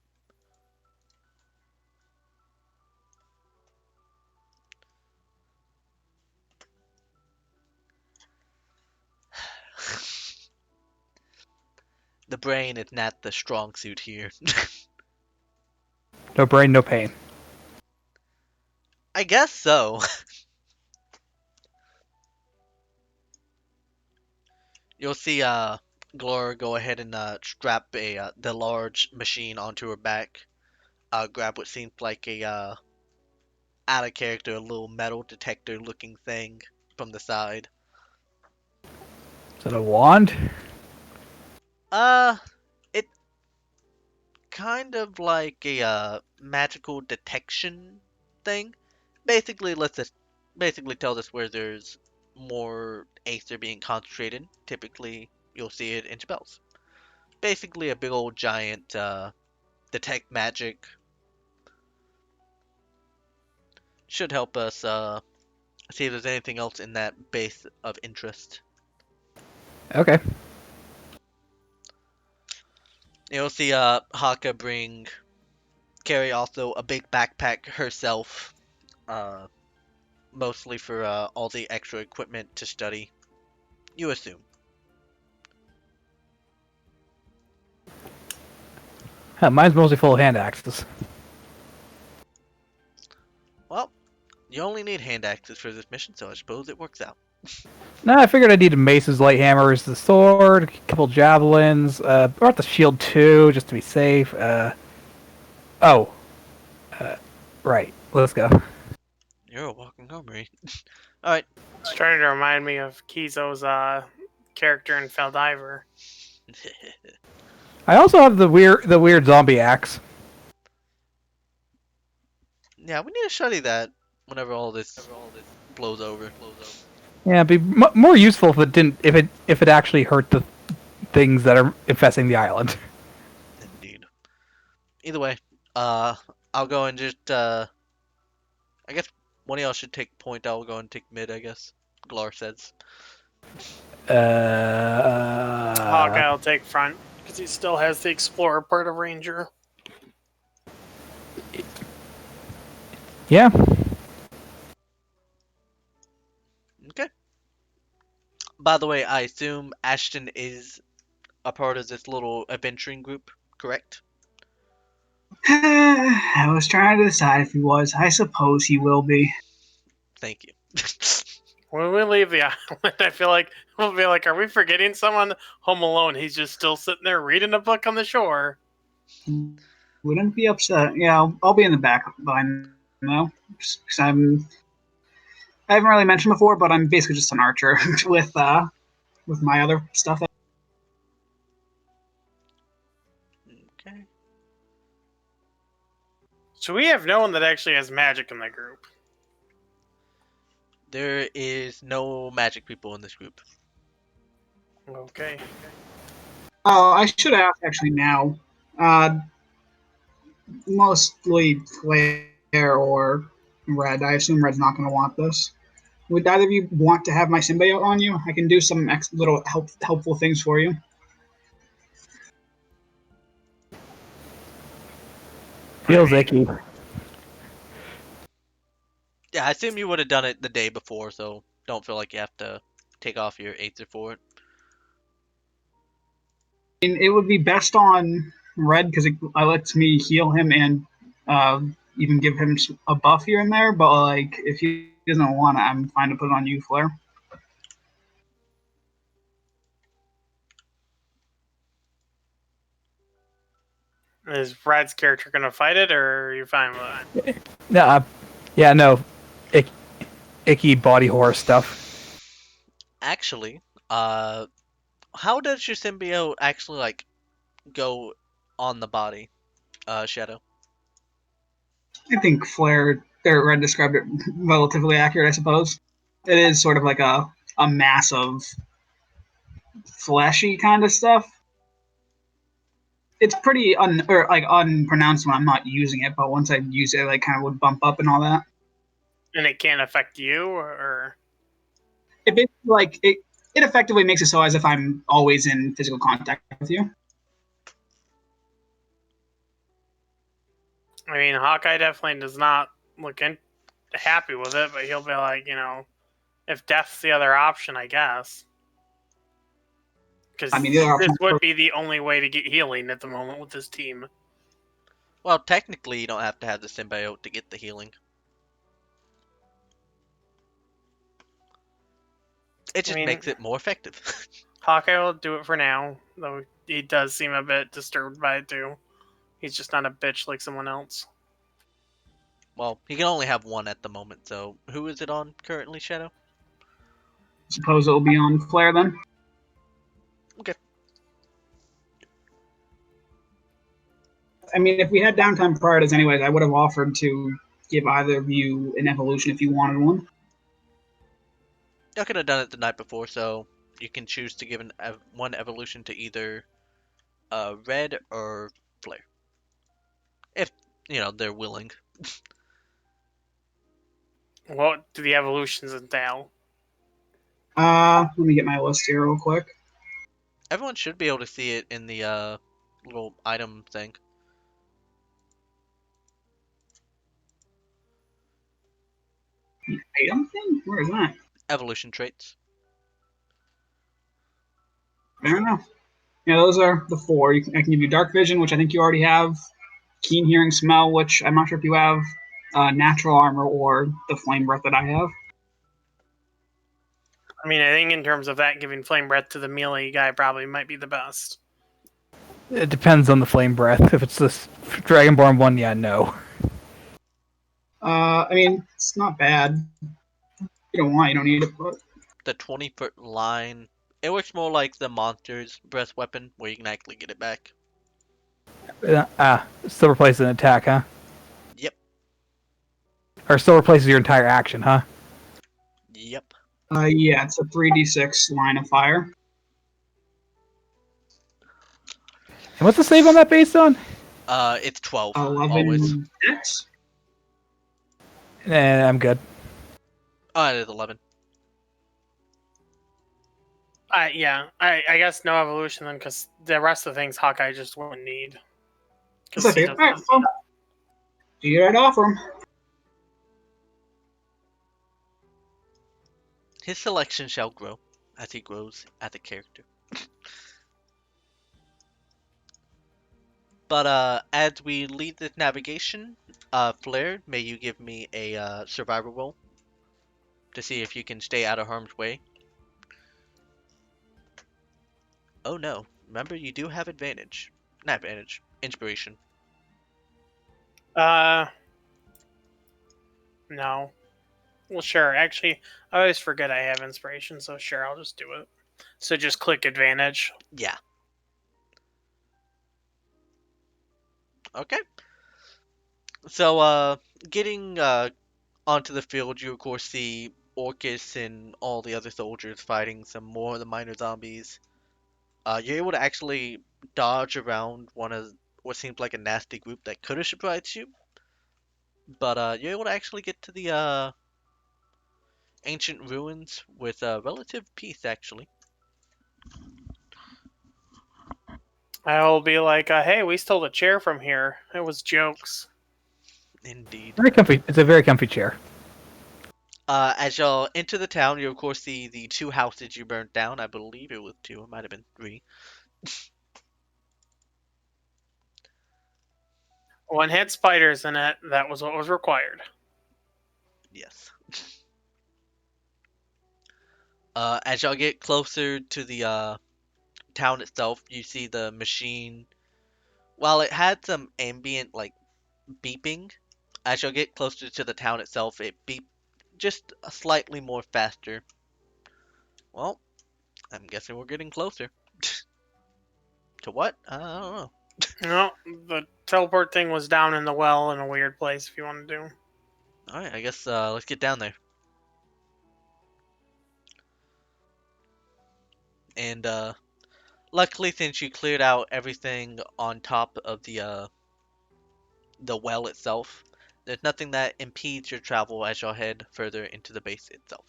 The brain is not the strong suit here. No brain, no pain. I guess so. You'll see Glaur go ahead and strap the large machine onto her back. Grab what seems like a out of character little metal detector looking thing from the side. Is it a wand? It kind of like a magical detection thing. Basically tells us where there's more Aether being concentrated. Typically, you'll see it in spells. Basically, a big old giant detect magic. Should help us see if there's anything else in that base of interest. Okay. You'll see Haka carry also a big backpack herself, mostly for all the extra equipment to study. You assume. Mine's mostly full of hand axes. Well, you only need hand axes for this mission, so I suppose it works out. No, I figured I needed maces, light hammers, the sword, a couple javelins, brought the shield too, just to be safe. Right, let's go. You're a walking armory. Alright. It's starting to remind me of Kizo's character in Feldiver. I also have the weird zombie axe. Yeah, we need to study that whenever all this blows over. Yeah, it'd be more useful if it didn't, if it actually hurt the things that are infesting the island. Indeed. Either way, I'll go and just, I guess one of y'all should take point. I'll go and take mid, I guess. Glaur says. Hawkeye will take front, because he still has the Explorer part of Ranger. Yeah. Okay. By the way, I assume Ashton is a part of this little adventuring group, correct? I was trying to decide if he was. I suppose he will be. Thank you. When we leave the island, I feel like we'll be like, are we forgetting someone? Home Alone, he's just still sitting there reading a book on the shore. Wouldn't be upset. Yeah, I'll be in the back by now. Because I haven't really mentioned before, but I'm basically just an archer with my other stuff. Okay. So we have no one that actually has magic in the group. There is no magic people in this group. Okay. Oh, I should ask actually now. Mostly Claire or Red. I assume Red's not going to want this. Would either of you want to have my symbiote on you? I can do some little helpful things for you. Feels icky. Yeah, I assume you would have done it the day before, so don't feel like you have to take off your Aether for it. I mean, it would be best on Red because it lets me heal him and even give him a buff here and there. But like, if he doesn't want it, I'm fine to put it on you, Flare. Is Brad's character going to fight it, or are you fine with it? No, icky body horror stuff. Actually, how does your symbiote actually, like, go on the body, Shadow? I think Flare or Red described it relatively accurate, I suppose. It is sort of like a mass of fleshy kind of stuff. It's pretty unpronounced when I'm not using it, but once I use it, it like kind of would bump up and all that. And it can't affect you, or It effectively makes it so as if I'm always in physical contact with you. I mean, Hawkeye definitely does not look happy with it, but he'll be like, if death's the other option, I guess. Because I mean, this would be the only way to get healing at the moment with this team. Well, technically, you don't have to have the symbiote to get the healing. It just makes it more effective. Hawkeye will do it for now, though he does seem a bit disturbed by it too. He's just not a bitch like someone else. Well, he can only have one at the moment, so who is it on currently, Shadow? Suppose it'll be on Flare then. Okay. I mean, if we had downtime prior to this anyways, I would have offered to give either of you an evolution if you wanted one. I could have done it the night before, so you can choose to give one evolution to either Red or Flare. If, they're willing. What do the evolutions entail? Let me get my list here real quick. Everyone should be able to see it in the little item thing. Item thing? Where is that? Evolution traits. Fair enough. Yeah, those are the four. I can give you dark vision, which I think you already have. Keen hearing, smell, which I'm not sure if you have. Natural armor or the flame breath that I have. I mean, I think in terms of that, giving flame breath to the melee guy probably might be the best. It depends on the flame breath. If it's this Dragonborn one, yeah, no. I mean, it's not bad. You don't want, you don't need it, but The 20-foot line. It works more like the monster's breath weapon, where you can actually get it back. Still replaces an attack, huh? Yep. Or still replaces your entire action, huh? Yep. yeah, it's a 3d6 line of fire. And what's the save on that based on? It's 12. 11 Always. dex. I'm good. Oh, it is 11. Yeah, I guess no evolution then, because the rest of the things Hawkeye just wouldn't need. That's okay. Alright, well, do you right offer him. His selection shall grow as he grows as a character. But as we lead this navigation, Flare, may you give me a survival roll to see if you can stay out of harm's way. Oh no, remember you do have advantage. Not advantage, inspiration. No. Well, sure. Actually, I always forget I have inspiration, so sure, I'll just do it. So just click advantage. Yeah. Okay. So, getting onto the field, you of course see Orcus and all the other soldiers fighting some more of the minor zombies. You're able to actually dodge around one of what seems like a nasty group that could have surprised you. But you're able to actually get to the ancient ruins with relative peace, actually. I'll be like, hey, we stole a chair from here. It was jokes. Indeed. Very comfy. It's a very comfy chair. As y'all enter the town, you of course see the two houses you burnt down. I believe it was two. It might have been three. One had spiders in it. That was what was required. Yes. As y'all get closer to the town itself, you see the machine. While it had some ambient like beeping, as you'll get closer to the town itself, it beeped just slightly more faster. Well, I'm guessing we're getting closer. To what? I don't know. No, the teleport thing was down in the well in a weird place if you want to do. Alright, I guess let's get down there. And luckily, since you cleared out everything on top of the well itself, there's nothing that impedes your travel as you'll head further into the base itself.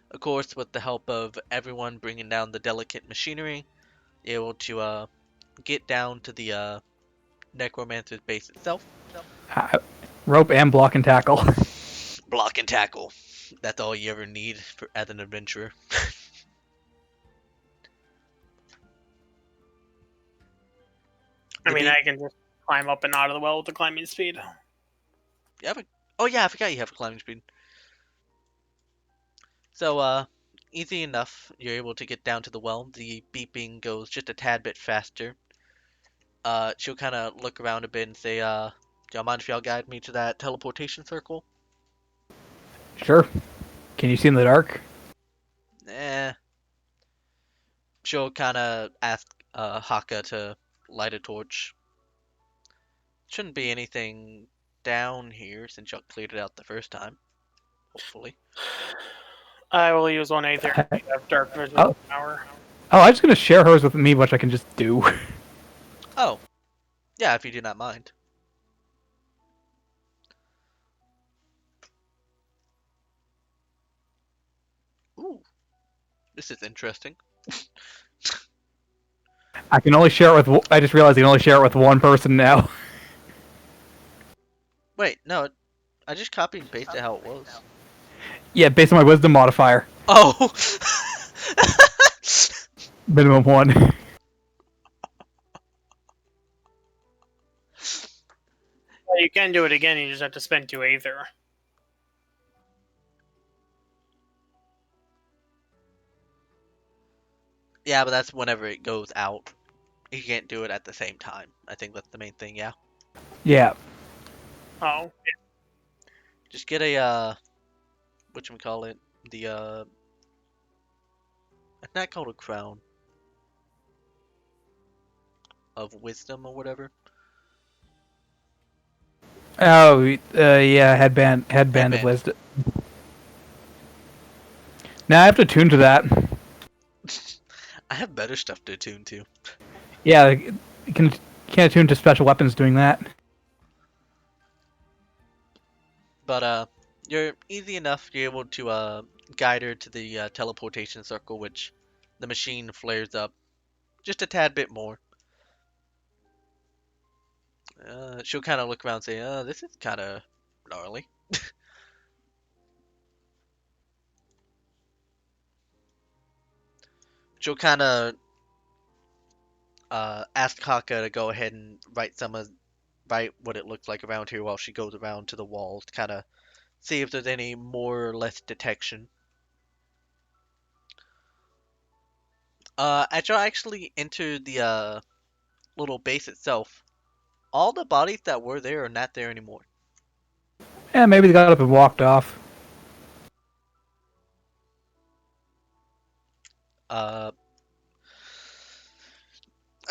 Of course, with the help of everyone bringing down the delicate machinery, you're able to get down to the necromancer's base itself. Rope and block and tackle. Block and tackle. That's all you ever need as an adventurer. I mean, I can just climb up and out of the well with the climbing speed. Oh yeah, I forgot you have a climbing speed. So, easy enough. You're able to get down to the well. The beeping goes just a tad bit faster. She'll kind of look around a bit and say, do y'all mind if y'all guide me to that teleportation circle? Sure. Can you see in the dark? Eh. She'll kind of ask Haka to light a torch. Shouldn't be anything down here since y'all cleared it out the first time. Hopefully. I will use one Aether. I have dark vision power. Oh, I'm just gonna share hers with me, which I can just do. Oh. Yeah, if you do not mind. Ooh. This is interesting. I can only share it with. I just realized I can only share it with one person now. Wait, no. I just copied and pasted how it was. Yeah, based on my wisdom modifier. Oh! Minimum one. Well, you can do it again. You just have to spend 2 Aether. Yeah, but that's whenever it goes out. You can't do it at the same time. I think that's the main thing, yeah. Yeah. Oh, Just get a, whatchamacallit, it's not called a crown. Of wisdom or whatever. Oh, yeah, headband of wisdom. Now I have to tune to that. I have better stuff to attune to. Yeah, you can't attune to special weapons doing that. But you're easy enough. You're able to guide her to the teleportation circle, which the machine flares up just a tad bit more. She'll kind of look around and say, this is kind of gnarly. She'll kind of ask Haka to go ahead and write what it looks like around here while she goes around to the wall to kind of see if there's any more or less detection. As you actually enter the little base itself, all the bodies that were there are not there anymore. Yeah, maybe they got up and walked off.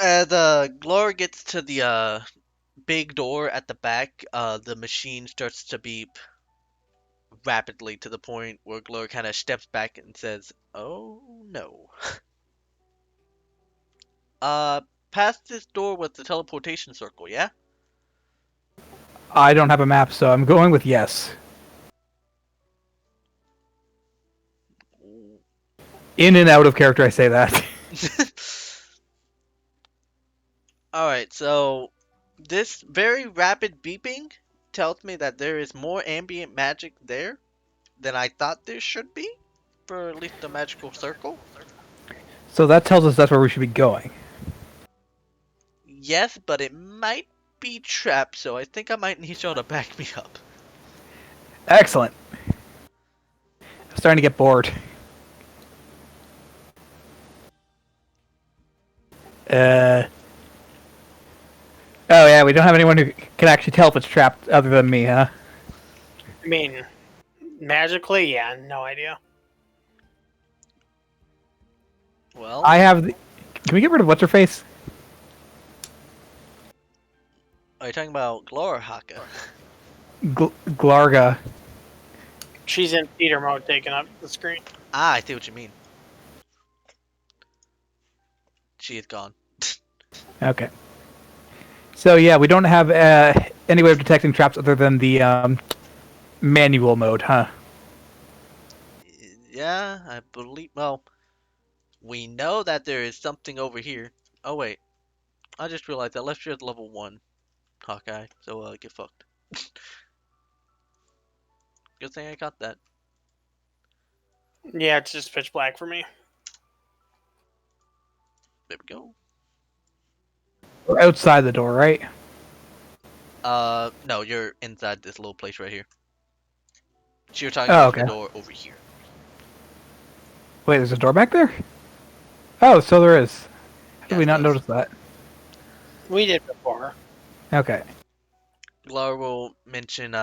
As Glaur gets to the big door at the back, the machine starts to beep rapidly to the point where Glaur kind of steps back and says, "Oh no." Past this door was the teleportation circle, yeah? I don't have a map, so I'm going with yes. In and out of character, I say that. Alright, so this very rapid beeping tells me that there is more ambient magic there than I thought there should be for at least the magical circle. So that tells us that's where we should be going. Yes, but it might be trapped, so I think I might need y'all to back me up. Excellent. I'm starting to get bored. Oh yeah, we don't have anyone who can actually tell if it's trapped other than me, huh? I mean, magically, yeah, no idea. Well, I have the... Can we get rid of what's her face? are you talking about Glaur or Haka? Glarga. She's in theater mode, taking up the screen. Ah, I see what you mean. She is gone. Okay. So yeah, we don't have any way of detecting traps other than the manual mode, huh? Yeah, I believe. Well, we know that there is something over here. Oh wait, I just realized I left you at level 1, Hawkeye. So get fucked. Good thing I got that. Yeah, it's just pitch black for me. There we go. We're outside the door, right? No, you're inside this little place right here. So you're talking Oh, about okay. the door over here. Wait, there's a door back there? Oh, so there is. How did Yes, we not there's- notice that? We did before. Okay. Glaur will mention,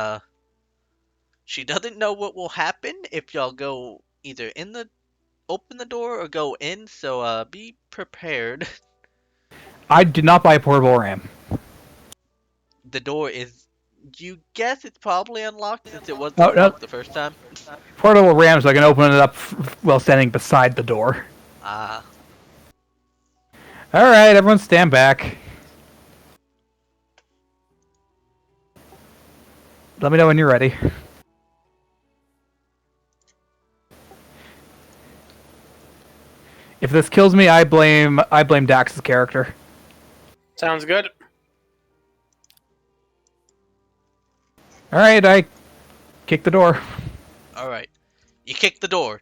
she doesn't know what will happen if y'all go either open the door or go in, so, be prepared. I did not buy a portable RAM. The door is, you guess it's probably unlocked since it wasn't Oh, no. unlocked the first time. Portable RAM, so I can open it up while standing beside the door. Ah, Alright, everyone stand back. Let me know when you're ready. If this kills me, I blame Dax's character. Sounds good. Alright, I kick the door. alright. You kick the door.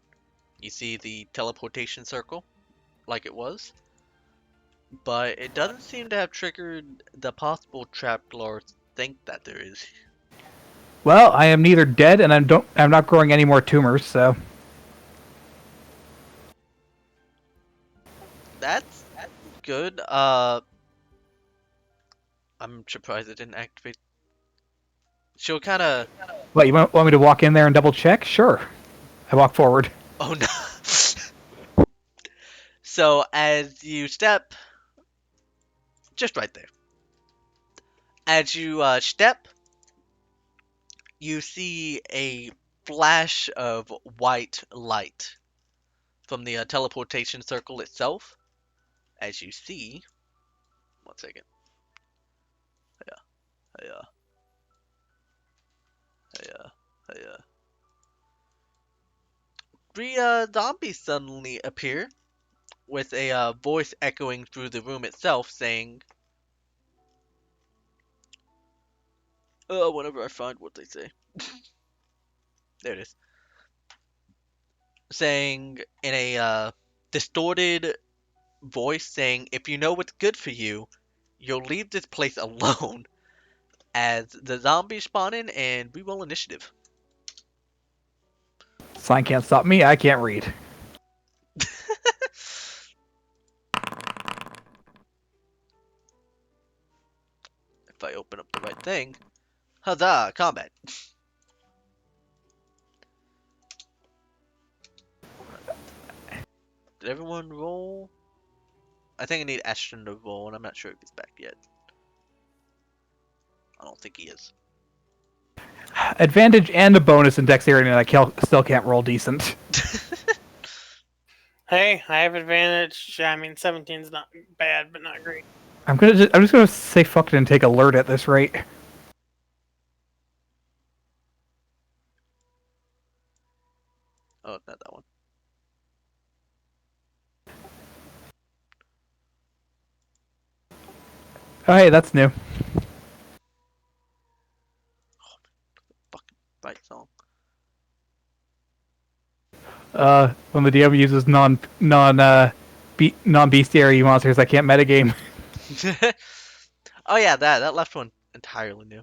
You see the teleportation circle. like it was. But it doesn't seem to have triggered the possible trap Glaur think that there is. Well, I am neither dead and I'm not growing any more tumors, so That's good. I'm surprised it didn't activate. She'll kind of. what, you want me to walk in there and double check? Sure. I walk forward. Oh no. So as you step, just right there. As you step, you see a flash of white light from the teleportation circle itself. As you see, one second. Three zombies suddenly appear with a voice echoing through the room itself saying, whenever I find what they say. There it is. Saying in a distorted voice saying, if you know what's good for you, you'll leave this place alone. As the zombies spawn in and we roll initiative. Sign can't stop me, I can't read. If I open up the right thing. Huzzah! Combat. Did everyone roll? I think I need Ashton to roll, and I'm not sure if he's back yet. I don't think he is. Advantage and a bonus in dexterity, and I still can't roll decent. Hey, I have advantage. I mean, 17's not bad, but not great. I'm just gonna say fuck it and take alert at this rate. Oh, not that one. Oh, hey, that's new. Fucking right song. When the DM uses non-bestiary monsters, I can't metagame. Oh yeah, that left one entirely new.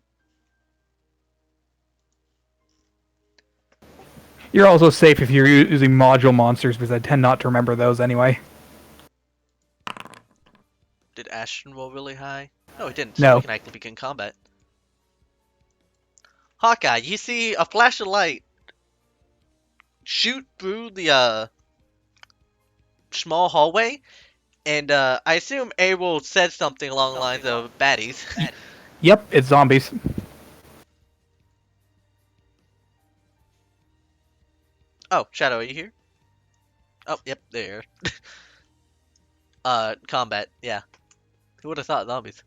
You're also safe if you're using module monsters, because I tend not to remember those anyway. Did Ashton roll really high? No, he didn't. No. So we can actually begin combat. Hawkeye, you see a flash of light shoot through the small hallway, and I assume Abel said something along the lines of baddies. Yep, it's zombies. Oh, Shadow, are you here? Oh, yep, there. Combat, yeah. Who would have thought zombies?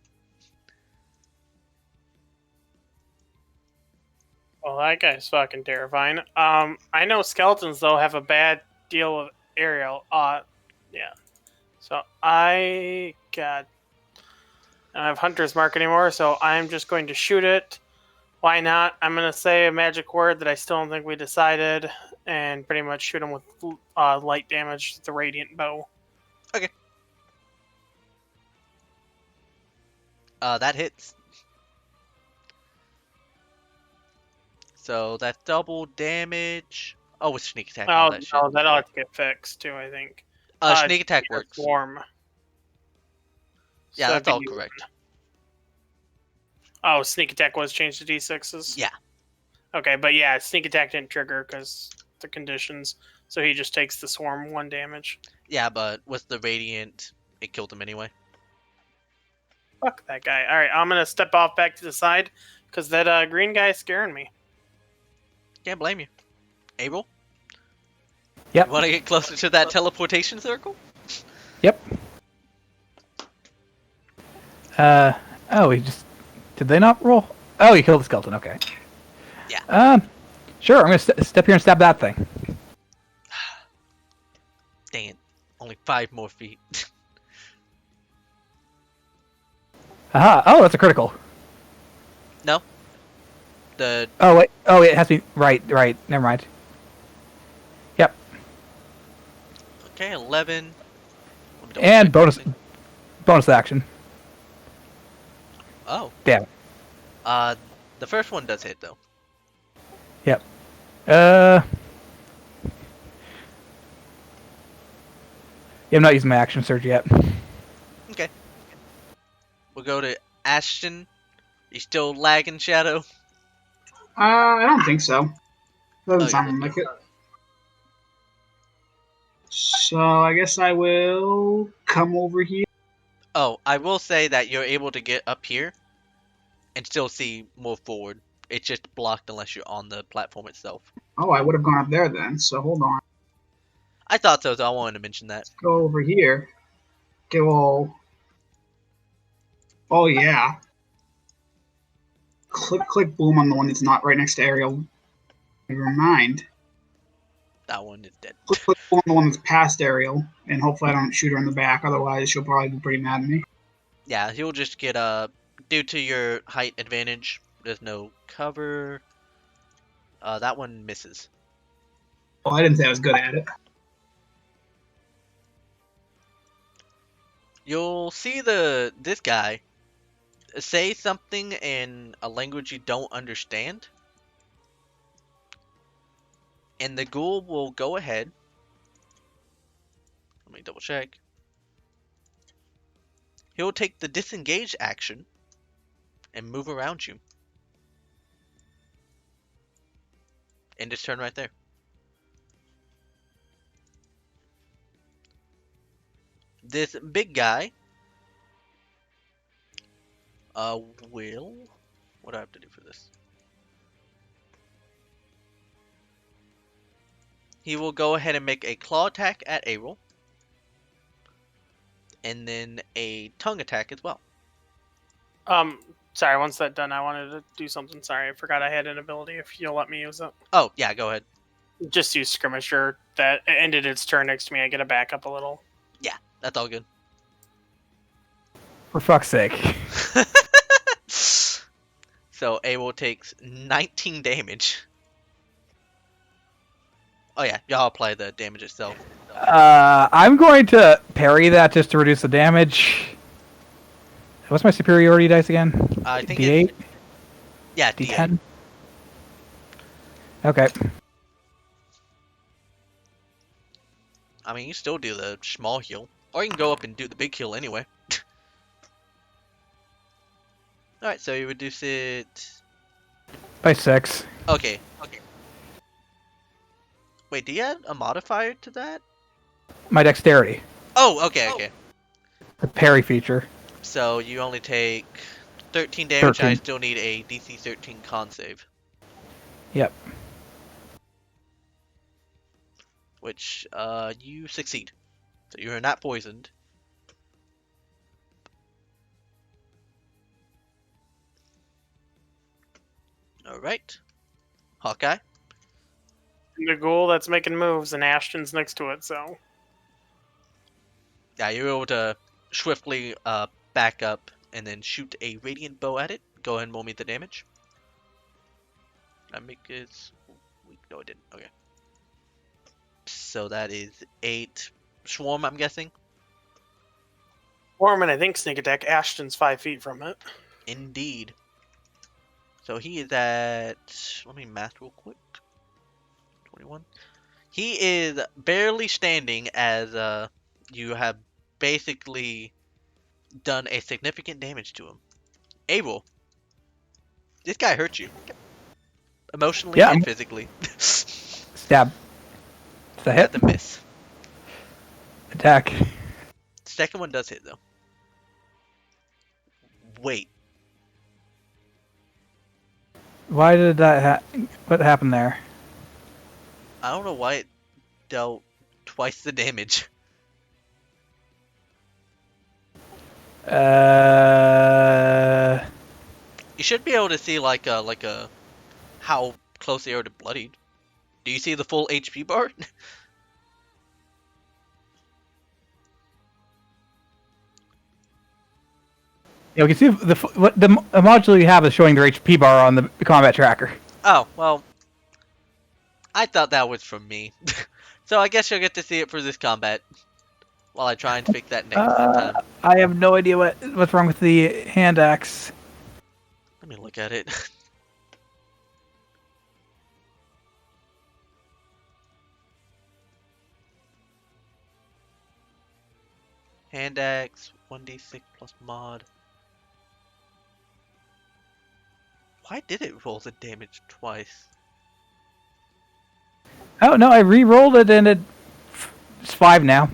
Well, that guy's fucking terrifying. I know skeletons though have a bad deal with aerial. Yeah. So I don't have Hunter's Mark anymore, so I'm just going to shoot it. Why not? I'm gonna say a magic word that I still don't think we decided, and pretty much shoot him with light damage, the radiant bow. Okay. That hits. So that's double damage. Oh, with sneak attack. Oh, That shit. no, that'll have to get fixed too, I think. Sneak attack works. Swarm. Yeah, So that's it'd all be- correct. Oh, sneak attack was changed to D6s? Yeah. Okay, but yeah, sneak attack didn't trigger because the conditions, so he just takes the swarm 1 damage. Yeah, but with the radiant, it killed him anyway. Fuck that guy. Alright, I'm gonna step off back to the side, because that green guy is scaring me. Can't blame you. Abel? Yep. You want to get closer to that teleportation circle? Yep. Oh, he just... Did they not roll? Oh, he killed the skeleton, okay. Yeah. Sure, I'm gonna step here and stab that thing. Dang it. Only 5 more feet. Aha! Oh, that's a critical. No. The Oh, wait. Oh, it has to be... Right. Never mind. Yep. Okay, 11. And bonus action. Oh. Damn it. The first one does hit though. Yep. Yeah, I'm not using my action surge yet. Okay. We'll go to Ashton. You still lagging, Shadow? I don't think so. Doesn't Oh, sound like it. So I guess I will come over here. Oh, I will say that you're able to get up here and still see more forward. It's just blocked unless you're on the platform itself. Oh, I would have gone up there then. So hold on. I thought so, I wanted to mention that. Go over here. Go all. Oh yeah. Click boom on the one that's not right next to Ariel. Never mind. That one is dead. Click boom on the one that's past Ariel, and hopefully I don't shoot her in the back. Otherwise, she'll probably be pretty mad at me. Yeah, he'll just get due to your height advantage. There's no cover. That one misses. Well, I didn't say I was good at it. You'll see this guy say something in a language you don't understand, and the ghoul will go ahead. Let me double check. He'll take the disengage action and move around you. End his turn right there. This big guy will... What do I have to do for this? He will go ahead and make a claw attack at Ariel. And then a tongue attack as well. Sorry, once that's done, I wanted to do something. Sorry, I forgot I had an ability. If you'll let me use it. Oh, yeah, go ahead. Just use Skirmisher. That ended its turn next to me. I get it back up a little. Yeah, that's all good. For fuck's sake. So Ariel takes 19 damage. Oh yeah, y'all apply the damage itself. I'm going to parry that just to reduce the damage. What's my superiority dice again? I think D8? Yeah, D10? Okay. I mean, you still do the small heal. Or you can go up and do the big heal anyway. Alright, so you reduce it... By 6. Okay. Wait, do you add a modifier to that? My dexterity. Oh, okay. The parry feature. So you only take 13 damage, 13. I still need a DC 13 con save. Yep. Which, you succeed. So you're not poisoned. Alright. Hawkeye. The ghoul that's making moves, and Ashton's next to it, so... Yeah, you're able to swiftly back up and then shoot a radiant bow at it. Go ahead and roll me the damage. I make it weak. No, it didn't. Okay. So that is 8 swarm, I'm guessing. Swarm and I think sneak attack. Ashton's 5 feet from it. Indeed. So he is at... Let me math real quick. 21. He is barely standing as you have basically done a significant damage to him. Abel, this guy hurt you. Emotionally and physically. Stab. Is that hit? That's a miss. Attack. Second one does hit though. Wait. Why did that what happened there? I don't know why it dealt twice the damage. You should be able to see like a how close they are to bloodied. Do you see the full HP bar? Yeah, we can see the module you have is showing their HP bar on the combat tracker. Oh, well, I thought that was from me. So I guess you'll get to see it for this combat. while I try and fix that next time. I have no idea what's wrong with the hand axe. Let me look at it. Hand axe 1d6 plus mod. Why did it roll the damage twice? Oh no, I re-rolled it and it's 5 now.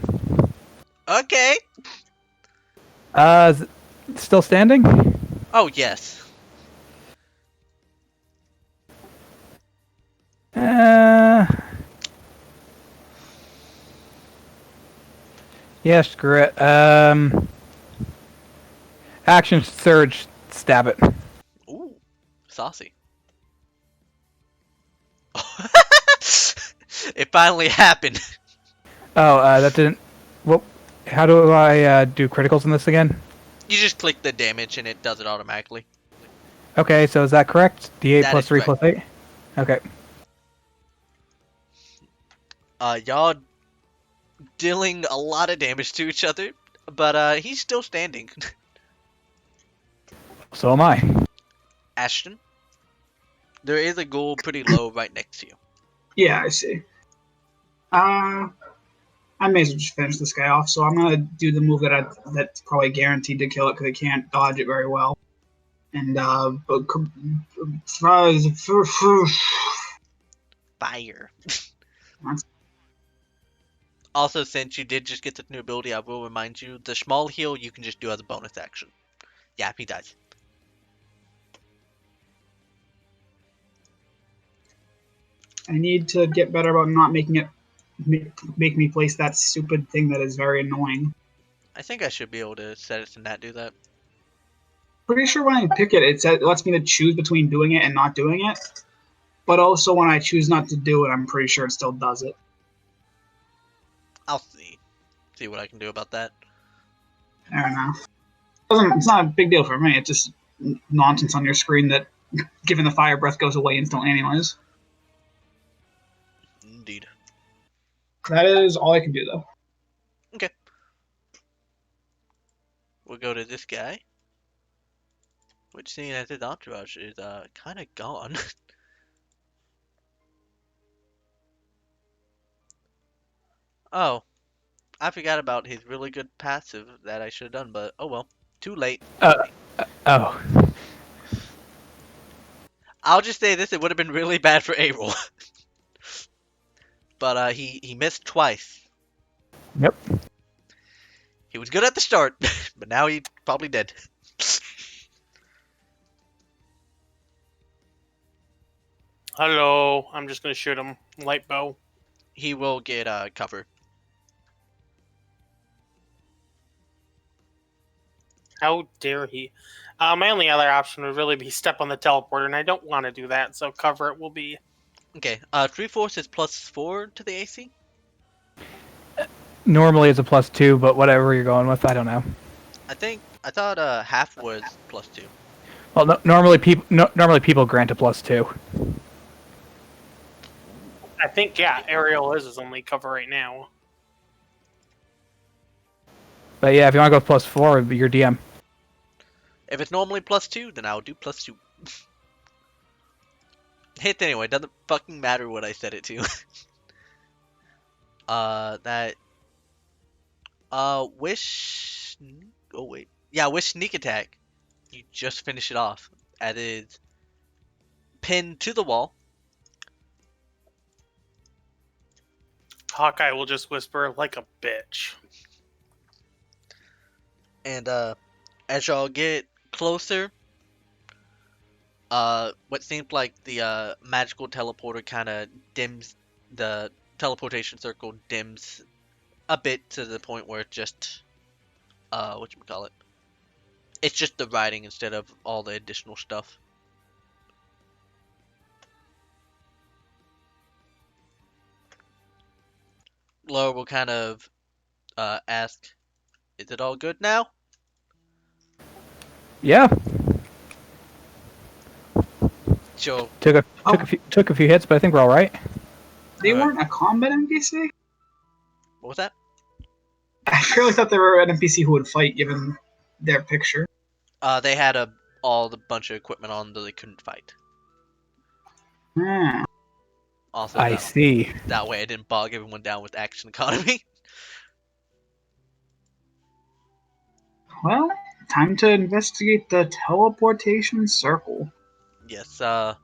Okay. Is it still standing? Oh yes. Yeah, screw it. Action surge, stab it. Ooh, saucy. It finally happened. Oh, that didn't. What? How do I do criticals in this again? You just click the damage and it does it automatically. Okay, so is that correct? D8 That plus is 3 correct. plus 8. Okay. Y'all dealing a lot of damage to each other, but he's still standing. So am I. Ashton, there is a ghoul pretty low right next to you. Yeah, I see. I may as well just finish this guy off. So I'm gonna do the move that's probably guaranteed to kill it because it can't dodge it very well. And Fire. That's- Also, since you did just get the new ability, I will remind you, the small heal you can just do as a bonus action. Yeah, he dies. I need to get better about not making it make me place that stupid thing that is very annoying. I think I should be able to set it to not do that. Pretty sure when I pick it, it lets me to choose between doing it and not doing it. But also when I choose not to do it, I'm pretty sure it still does it. I'll see what I can do about that. I don't know. It's not a big deal for me. It's just nonsense on your screen that, given the fire breath, goes away instantly anyways. Indeed. That is all I can do, though. Okay. We'll go to this guy. Which, seeing as his entourage is kind of gone. Oh, I forgot about his really good passive that I should have done, but oh well. Too late. Oh. I'll just say this, it would have been really bad for A-Roll. But he missed twice. Yep. He was good at the start, but now he's probably dead. Hello. I'm just gonna shoot him. Light bow. He will get cover. How dare he? My only other option would really be step on the teleporter, and I don't want to do that, so cover it will be. Okay, 3/4 is +4 to the AC? Normally it's a +2, but whatever you're going with, I don't know. I thought half was +2. Well, normally people grant a +2. I think, yeah, Ariel is only cover right now. But yeah, if you want to go +4, you're DM. If it's normally +2, then I'll do +2. Hit anyway, doesn't fucking matter what I set it to. Wish... Oh wait. Yeah, Wish Sneak Attack. You just finish it off. Added pinned to the wall. Hawkeye will just whisper like a bitch. And as y'all get closer, what seems like the magical teleporter kind of dims, the teleportation circle dims a bit to the point where it just, whatchamacallit, it's just the writing instead of all the additional stuff. Glaur will kind of ask, is it all good now? Yeah. She'll Took a few hits, but I think we're all right. They Alright. weren't a combat NPC? What was that? I really thought they were an NPC who would fight, given their picture. They had all the bunch of equipment on that they couldn't fight. Hmm. Also, I see. that way I didn't bog everyone down with action economy. Well, time to investigate the Teleportation Circle. Yes, I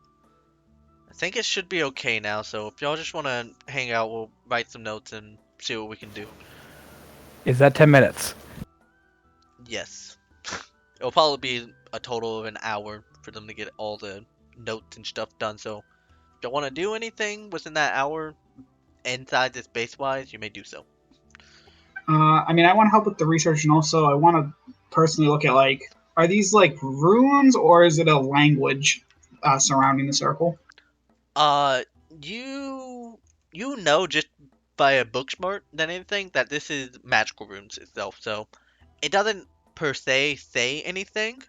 think it should be okay now, so if y'all just want to hang out, we'll write some notes and see what we can do. Is that 10 minutes? Yes. It'll probably be a total of an hour for them to get all the notes and stuff done, so if y'all want to do anything within that hour inside this base-wise, you may do so. I mean, I want to help with the research, and also I want to personally look at, like, are these, like, runes, or is it a language surrounding the circle? You know just by a book smart than anything that this is magical runes itself, so it doesn't per se say anything,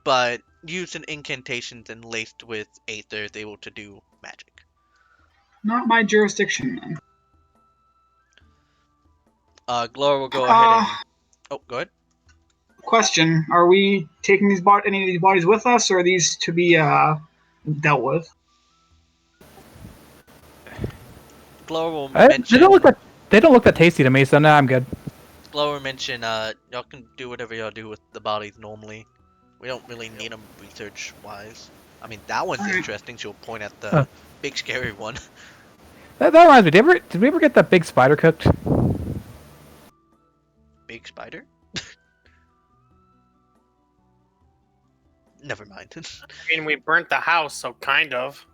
but used in incantations and laced with Aether is able to do magic. Not my jurisdiction, then. Glaur will go ahead and... Oh, go ahead. Question: are we taking any of these bodies with us, or are these to be dealt with? Glaur will They mention... don't look that tasty to me, so no, I'm good. Glaur will mention, y'all can do whatever y'all do with the bodies normally. We don't really need them research-wise. I mean, that one's interesting. She'll point at the big scary one. That reminds me. Did we ever get that big spider cooked? Big spider? Never mind. I mean, we burnt the house, so kind of.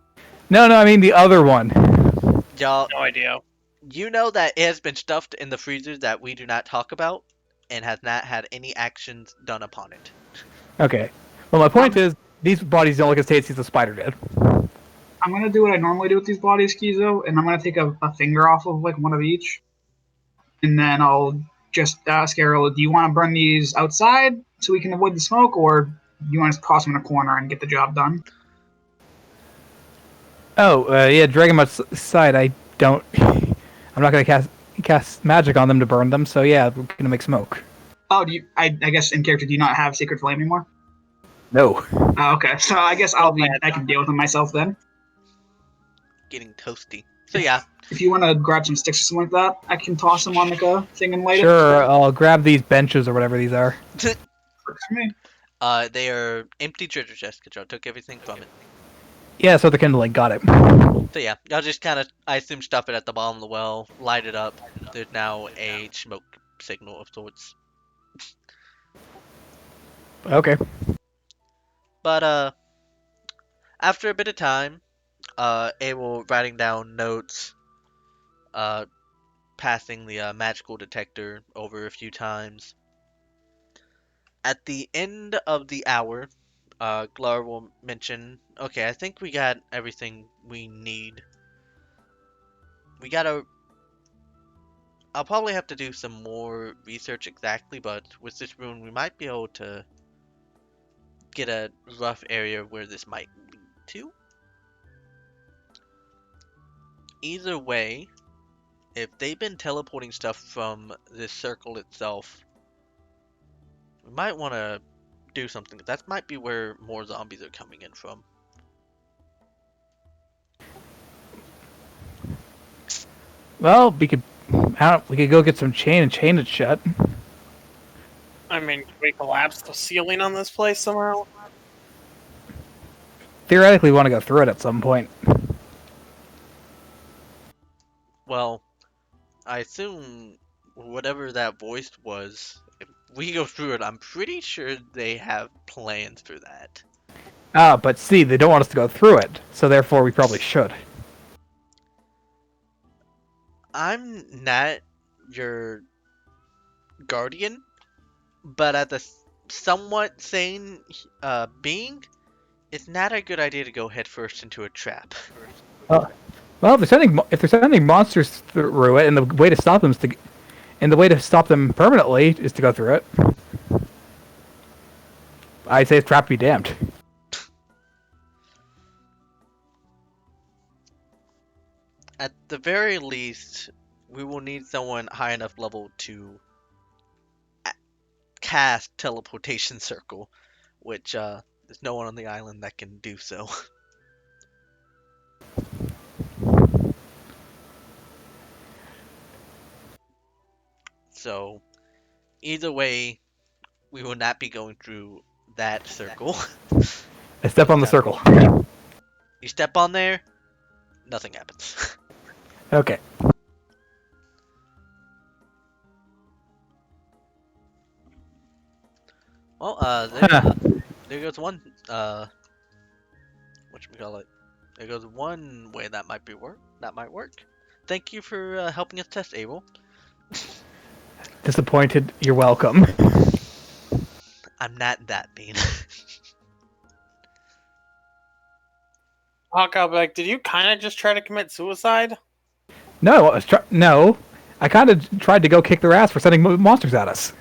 No, I mean the other one. Y'all, No idea. you know that it has been stuffed in the freezer that we do not talk about, and has not had any actions done upon it. Okay. Well, my point is, these bodies don't look as tasty as the spider did. I'm gonna do what I normally do with these bodies, Kizo, and I'm gonna take a finger off of like one of each, and then I'll just ask Ariel, do you want to burn these outside so we can avoid the smoke, or do you want to toss them in a corner and get the job done? Oh, yeah, drag them outside. I don't. I'm not gonna cast magic on them to burn them. So yeah, we're gonna make smoke. Oh, I guess in character, do you not have Sacred Flame anymore? No. Oh, okay, so I guess I can deal with them myself then. Getting toasty. So yeah, If you want to grab some sticks or something like that, I can toss them on like a thing and light it. Sure, I'll grab these benches or whatever these are. Works for me. they are empty treasure chests because y'all took everything from it. Yeah, so the kindling. Got it. So yeah, y'all just kind of, I assume, stuff it at the bottom of the well, light it up. There's now a smoke signal of sorts. Okay. But after a bit of time, Abel writing down notes, passing the magical detector over a few times. At the end of the hour, Glaur will mention, okay, I think we got everything we need. I'll probably have to do some more research exactly, but with this rune, we might be able to get a rough area where this might lead to. Either way, if they've been teleporting stuff from this circle itself, we might want to do something. That might be where more zombies are coming in from. Well, we could go get some chain and chain it shut. I mean, can we collapse the ceiling on this place somehow? Theoretically, we want to go through it at some point. Well, I assume whatever that voice was, if we go through it, I'm pretty sure they have plans for that. Ah, but see, they don't want us to go through it, so therefore we probably should. I'm not your guardian, but as a somewhat sane being, it's not a good idea to go headfirst into a trap. Well, if they're sending monsters through it, and the way to stop them permanently is to go through it. I say trap be damned. At the very least, we will need someone high enough level to cast Teleportation Circle, which there's no one on the island that can do so. So, either way, we will not be going through that circle. I step on the circle. You step on there, nothing happens. Okay. Well, there goes one, whatchamacallit. There goes one way that might work. Thank you for helping us test, Abel. Disappointed. You're welcome. I'm not that mean. Hawk, I'll be like, did you kind of just try to commit suicide? No, no. I kind of tried to go kick their ass for sending monsters at us.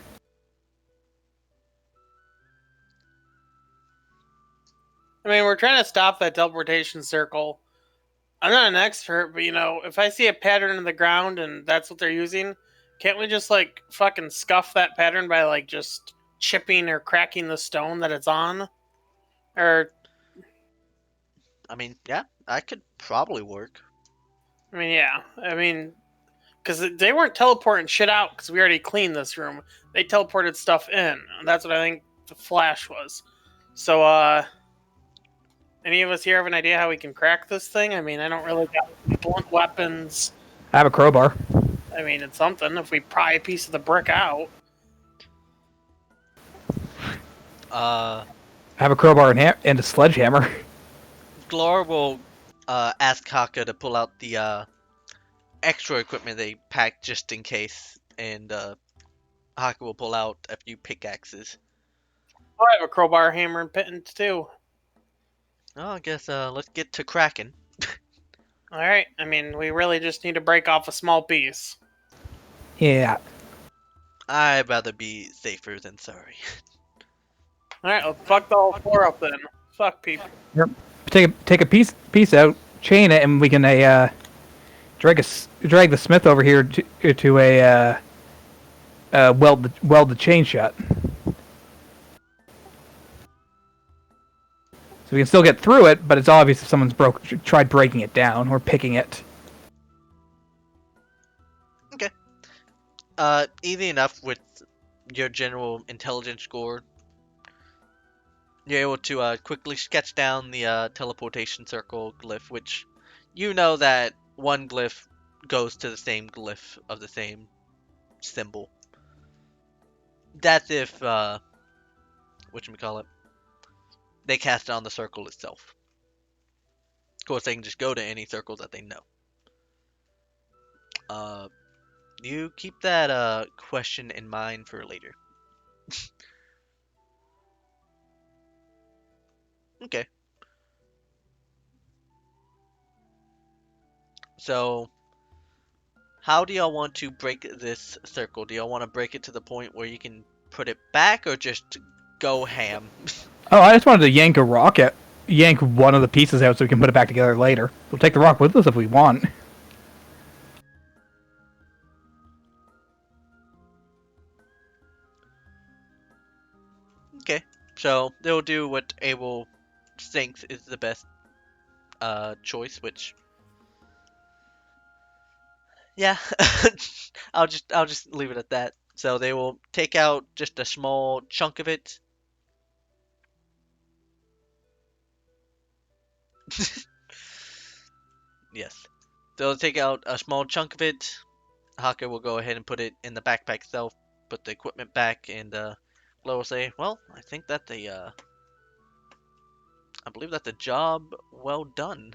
I mean, we're trying to stop that teleportation circle. I'm not an expert, but if I see a pattern in the ground and that's what they're using, can't we just like fucking scuff that pattern by like just chipping or cracking the stone that it's on? Or, I mean, yeah, I could probably work. I mean, yeah. I mean, because they weren't teleporting shit out because we already cleaned this room. They teleported stuff in. And that's what I think the flash was. So, any of us here have an idea how we can crack this thing? I mean, I don't really got blunt weapons. I have a crowbar. I mean, it's something if we pry a piece of the brick out. I have a crowbar and a sledgehammer. Glaur will ask Haka to pull out the extra equipment they packed just in case, and Haka will pull out a few pickaxes. Oh, I have a crowbar, hammer, and pittance too. Oh, I guess let's get to cracking. All right. I mean, we really just need to break off a small piece. Yeah. I'd rather be safer than sorry. All right, let's fuck the whole floor up then. Fuck people. Yep. Take a piece out, chain it, and we can drag the smith over here to weld the chain shut. So we can still get through it, but it's obvious if someone's tried breaking it down or picking it. Okay. Easy enough with your general intelligence score. You're able to quickly sketch down the teleportation circle glyph, which you know that one glyph goes to the same glyph of the same symbol. That's if, whatchamacallit, they cast it on the circle itself. Of course, they can just go to any circles that they know. You keep that question in mind for later. Okay. So, how do y'all want to break this circle? Do y'all want to break it to the point where you can put it back, or just go ham? Oh, I just wanted to yank one of the pieces out so we can put it back together later. We'll take the rock with us if we want. Okay, so they'll do what Abel thinks is the best choice, which, yeah, I'll just leave it at that. So they will take out just a small chunk of it. Yes, they'll take out a small chunk of it. Haka will go ahead and put it in the backpack itself, put the equipment back, and Glaur will say, "Well, I think that I believe that's a job well done."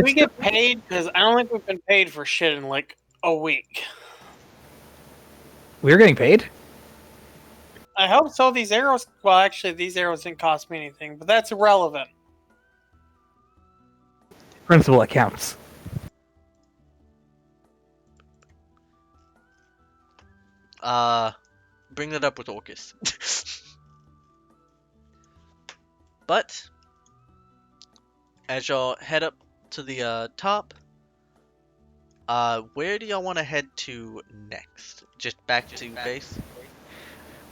We get paid because I don't think we've been paid for shit in like a week. We're getting paid? I hope so. These arrows. Well, actually, these arrows didn't cost me anything, but that's irrelevant. Principal accounts. Bring that up with Orcus. But as y'all head up to the top, where do y'all want to head to next? Just back to base?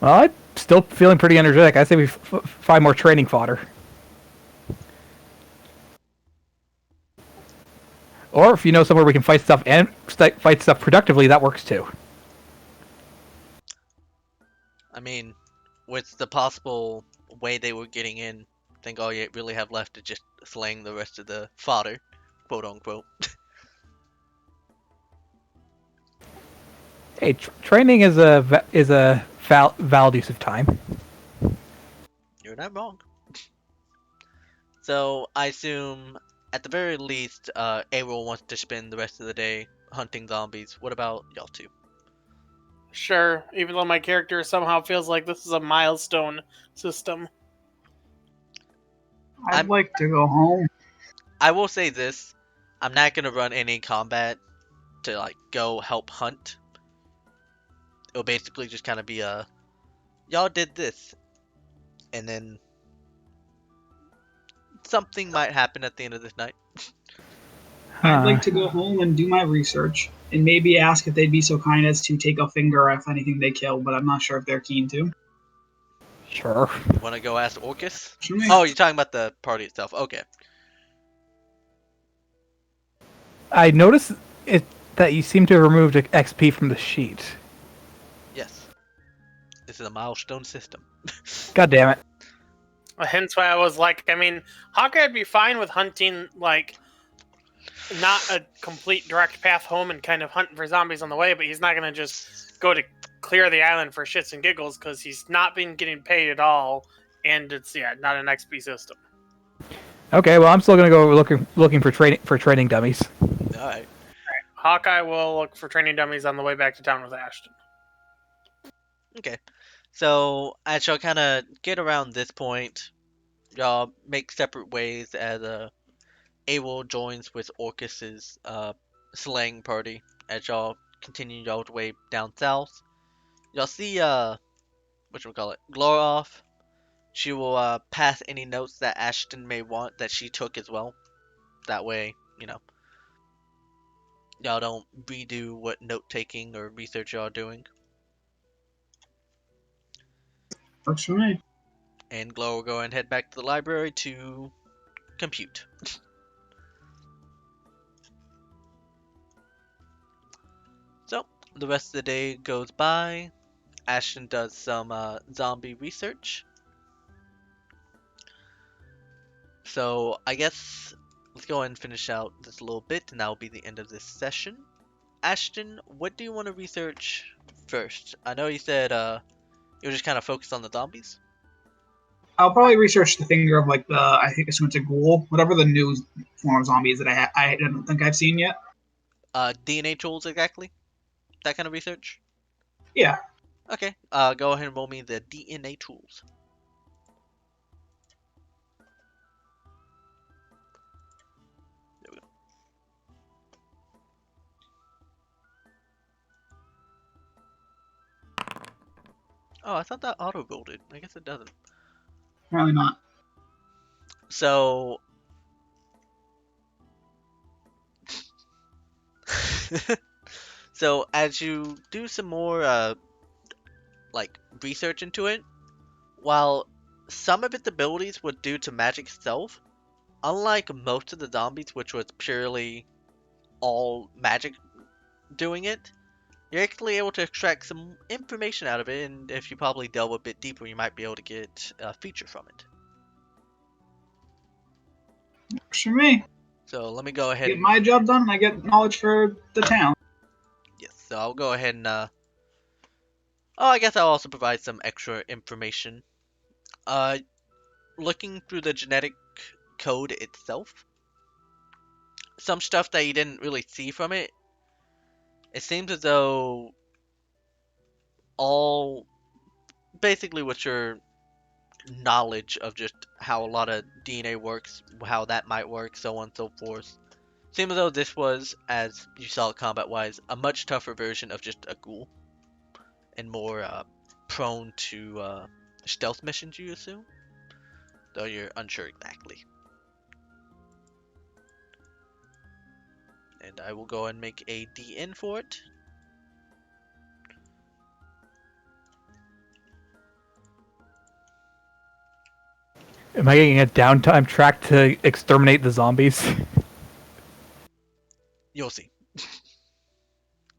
Well, I'm still feeling pretty energetic. I say we find more training fodder. Or if you know somewhere we can fight stuff and fight stuff productively, that works too. I mean, with the possible way they were getting in, I think all you really have left is just slaying the rest of the fodder, quote unquote. Hey, training is a valid use of time. You're not wrong. So I assume, at the very least, Aerol wants to spend the rest of the day hunting zombies. What about y'all two? Sure, even though my character somehow feels like this is a milestone system. I'd like to go home. I will say this: I'm not gonna run any combat to like go help hunt. It'll basically just kind of be a, y'all did this, and then something might happen at the end of this night. I'd like to go home and do my research, and maybe ask if they'd be so kind as to take a finger off anything they kill, but I'm not sure if they're keen to. Sure. Want to go ask Orcus? Sure. Oh, you're talking about the party itself. Okay. I noticed that you seem to have removed XP from the sheet. Yes. This is a milestone system. God damn it. Hence why I was like, I mean, Hawkeye'd be fine with hunting, like, not a complete direct path home and kind of hunting for zombies on the way, but he's not going to just go to clear the island for shits and giggles because he's not been getting paid at all, and it's, not an XP system. Okay, well, I'm still gonna go looking for training dummies. Alright. Hawkeye will look for training dummies on the way back to town with Ashton. Okay. So, as y'all kind of get around this point, y'all make separate ways as Aerol joins with Orcus's slaying party as y'all continue y'all's way down south. Y'all see whatchamacallit, Glaur off. She will pass any notes that Ashton may want that she took as well. That way, y'all don't redo what note taking or research y'all are doing. Works for me. And Glaur will go and head back to the library to compute. So, the rest of the day goes by. Ashton does some zombie research. So, I guess let's go ahead and finish out this little bit, and that will be the end of this session. Ashton, what do you want to research first? I know you said you were just kind of focused on the zombies. I'll probably research the finger of I think it's a ghoul, whatever the new form of zombie is that I don't think I've seen yet. DNA tools exactly? That kind of research? Yeah. Okay, go ahead and roll me the DNA tools. There we go. Oh, I thought that auto-rolled it. I guess it doesn't. Probably not. So... So, as you do some more, research into it, while some of its abilities were due to magic itself, unlike most of the zombies, which was purely all magic doing it, you're actually able to extract some information out of it, and if you probably delve a bit deeper, you might be able to get a feature from it. Works for me. So let me go ahead Get and... my job done, and I get knowledge for the town. Yes, so I'll go ahead and, oh, I guess I'll also provide some extra information. Looking through the genetic code itself, some stuff that you didn't really see from it, it seems as though all, basically with your knowledge of just how a lot of DNA works, how that might work, so on and so forth, seems as though this was, as you saw it combat-wise, a much tougher version of just a ghoul, and more prone to stealth missions, you assume? Though you're unsure exactly. And I will go and make a DN for it. Am I getting a downtime track to exterminate the zombies? You'll see.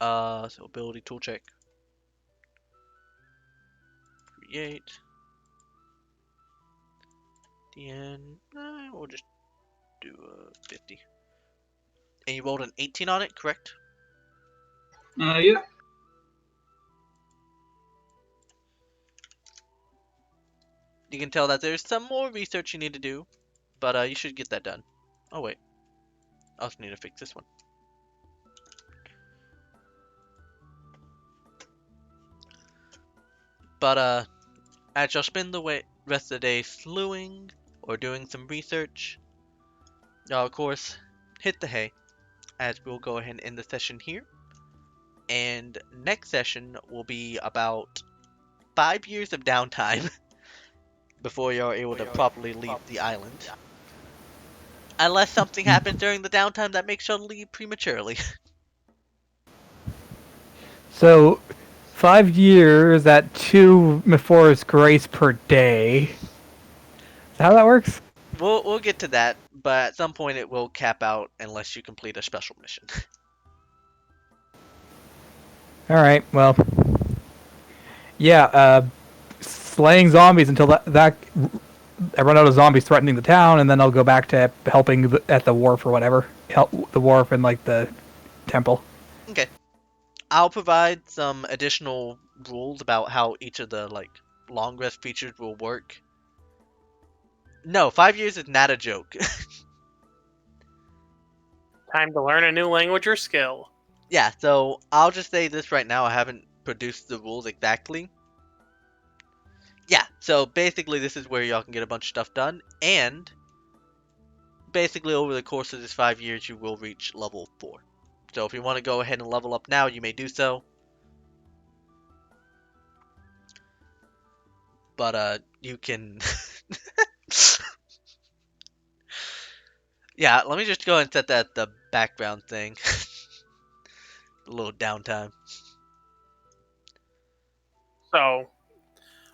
So ability tool check. Create. And we'll just do 50. And you rolled an 18 on it, correct? Yeah. You can tell that there's some more research you need to do, but you should get that done. Oh wait, I also need to fix this one. But as you'll spend the rest of the day slewing or doing some research, y'all of course hit the hay, as we'll go ahead and end the session here. And next session will be about 5 years of downtime before you're able to properly leave the island. Unless something happens during the downtime that makes you leave prematurely. So, 5 years at 2 Mephora's Grace per day. Is that how that works? We'll get to that, but at some point it will cap out unless you complete a special mission. Alright, well. Yeah, slaying zombies until that I run out of zombies threatening the town, and then I'll go back to helping at the wharf or whatever. Help the wharf and, like, the temple. Okay. I'll provide some additional rules about how each of the, like, long rest features will work. No, 5 years is not a joke. Time to learn a new language or skill. Yeah, so I'll just say this right now. I haven't produced the rules exactly. Yeah, so basically this is where y'all can get a bunch of stuff done, and basically over the course of this 5 years you will reach level 4. So if you want to go ahead and level up now, you may do so. But you can... Yeah, let me just go and set that the background thing. A little downtime. So,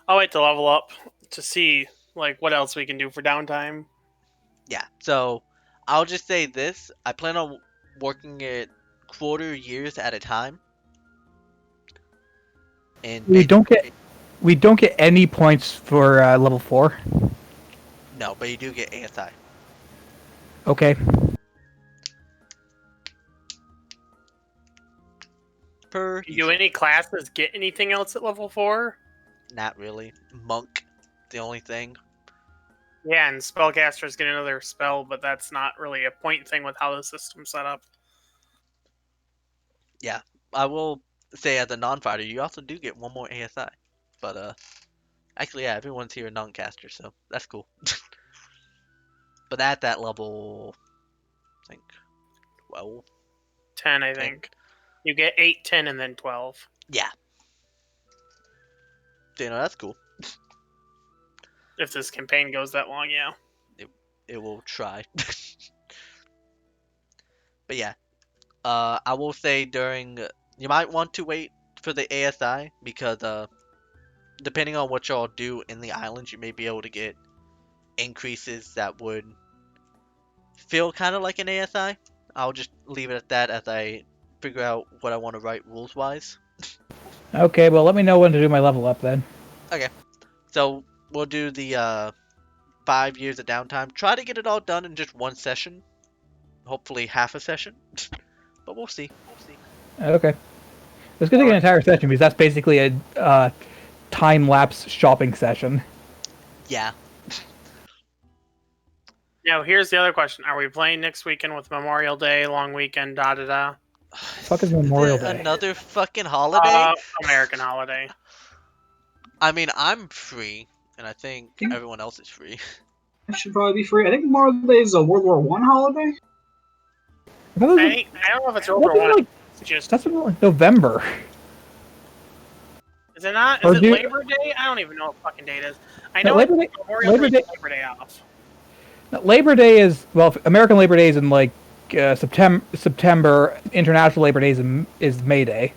I'll wait to level up to see like what else we can do for downtime. Yeah, so I'll just say this. I plan on working it quarter years at a time. And We don't get any points for level 4. No, but you do get ASI. Okay. Do any classes get anything else at level 4? Not really. Monk, the only thing. Yeah, and spellcasters get another spell, but that's not really a point thing with how the system's set up. Yeah, I will say as a non-fighter, you also do get one more ASI. But actually, yeah, everyone's here a non-caster, so that's cool. But at that level, I think 12. 10, I think. You get 8, 10, and then 12. Yeah. So, that's cool. If this campaign goes that long, yeah. It will try. But yeah. I will say you might want to wait for the ASI, because depending on what y'all do in the islands, you may be able to get increases that would feel kind of like an ASI. I'll just leave it at that as I figure out what I want to write rules-wise. Okay, well, let me know when to do my level up then. Okay. So, we'll do the 5 years of downtime. Try to get it all done in just one session. Hopefully half a session. But we'll see. Okay. It's going to take an entire session because that's basically a time-lapse shopping session. Yeah. Now, here's the other question. Are we playing next weekend with Memorial Day, long weekend, da-da-da? Fuck is Memorial Day? Another fucking holiday? American holiday. I mean, I'm free, and I think everyone else is free. It should probably be free. I think Memorial Day is a World War I holiday. I don't know if it's World War I. That's November. Is it not? Is it Labor Day? I don't even know what fucking date it is. I know Labor Day off. Labor Day is, well, American Labor Day is in like September. International Labor Day is May Day.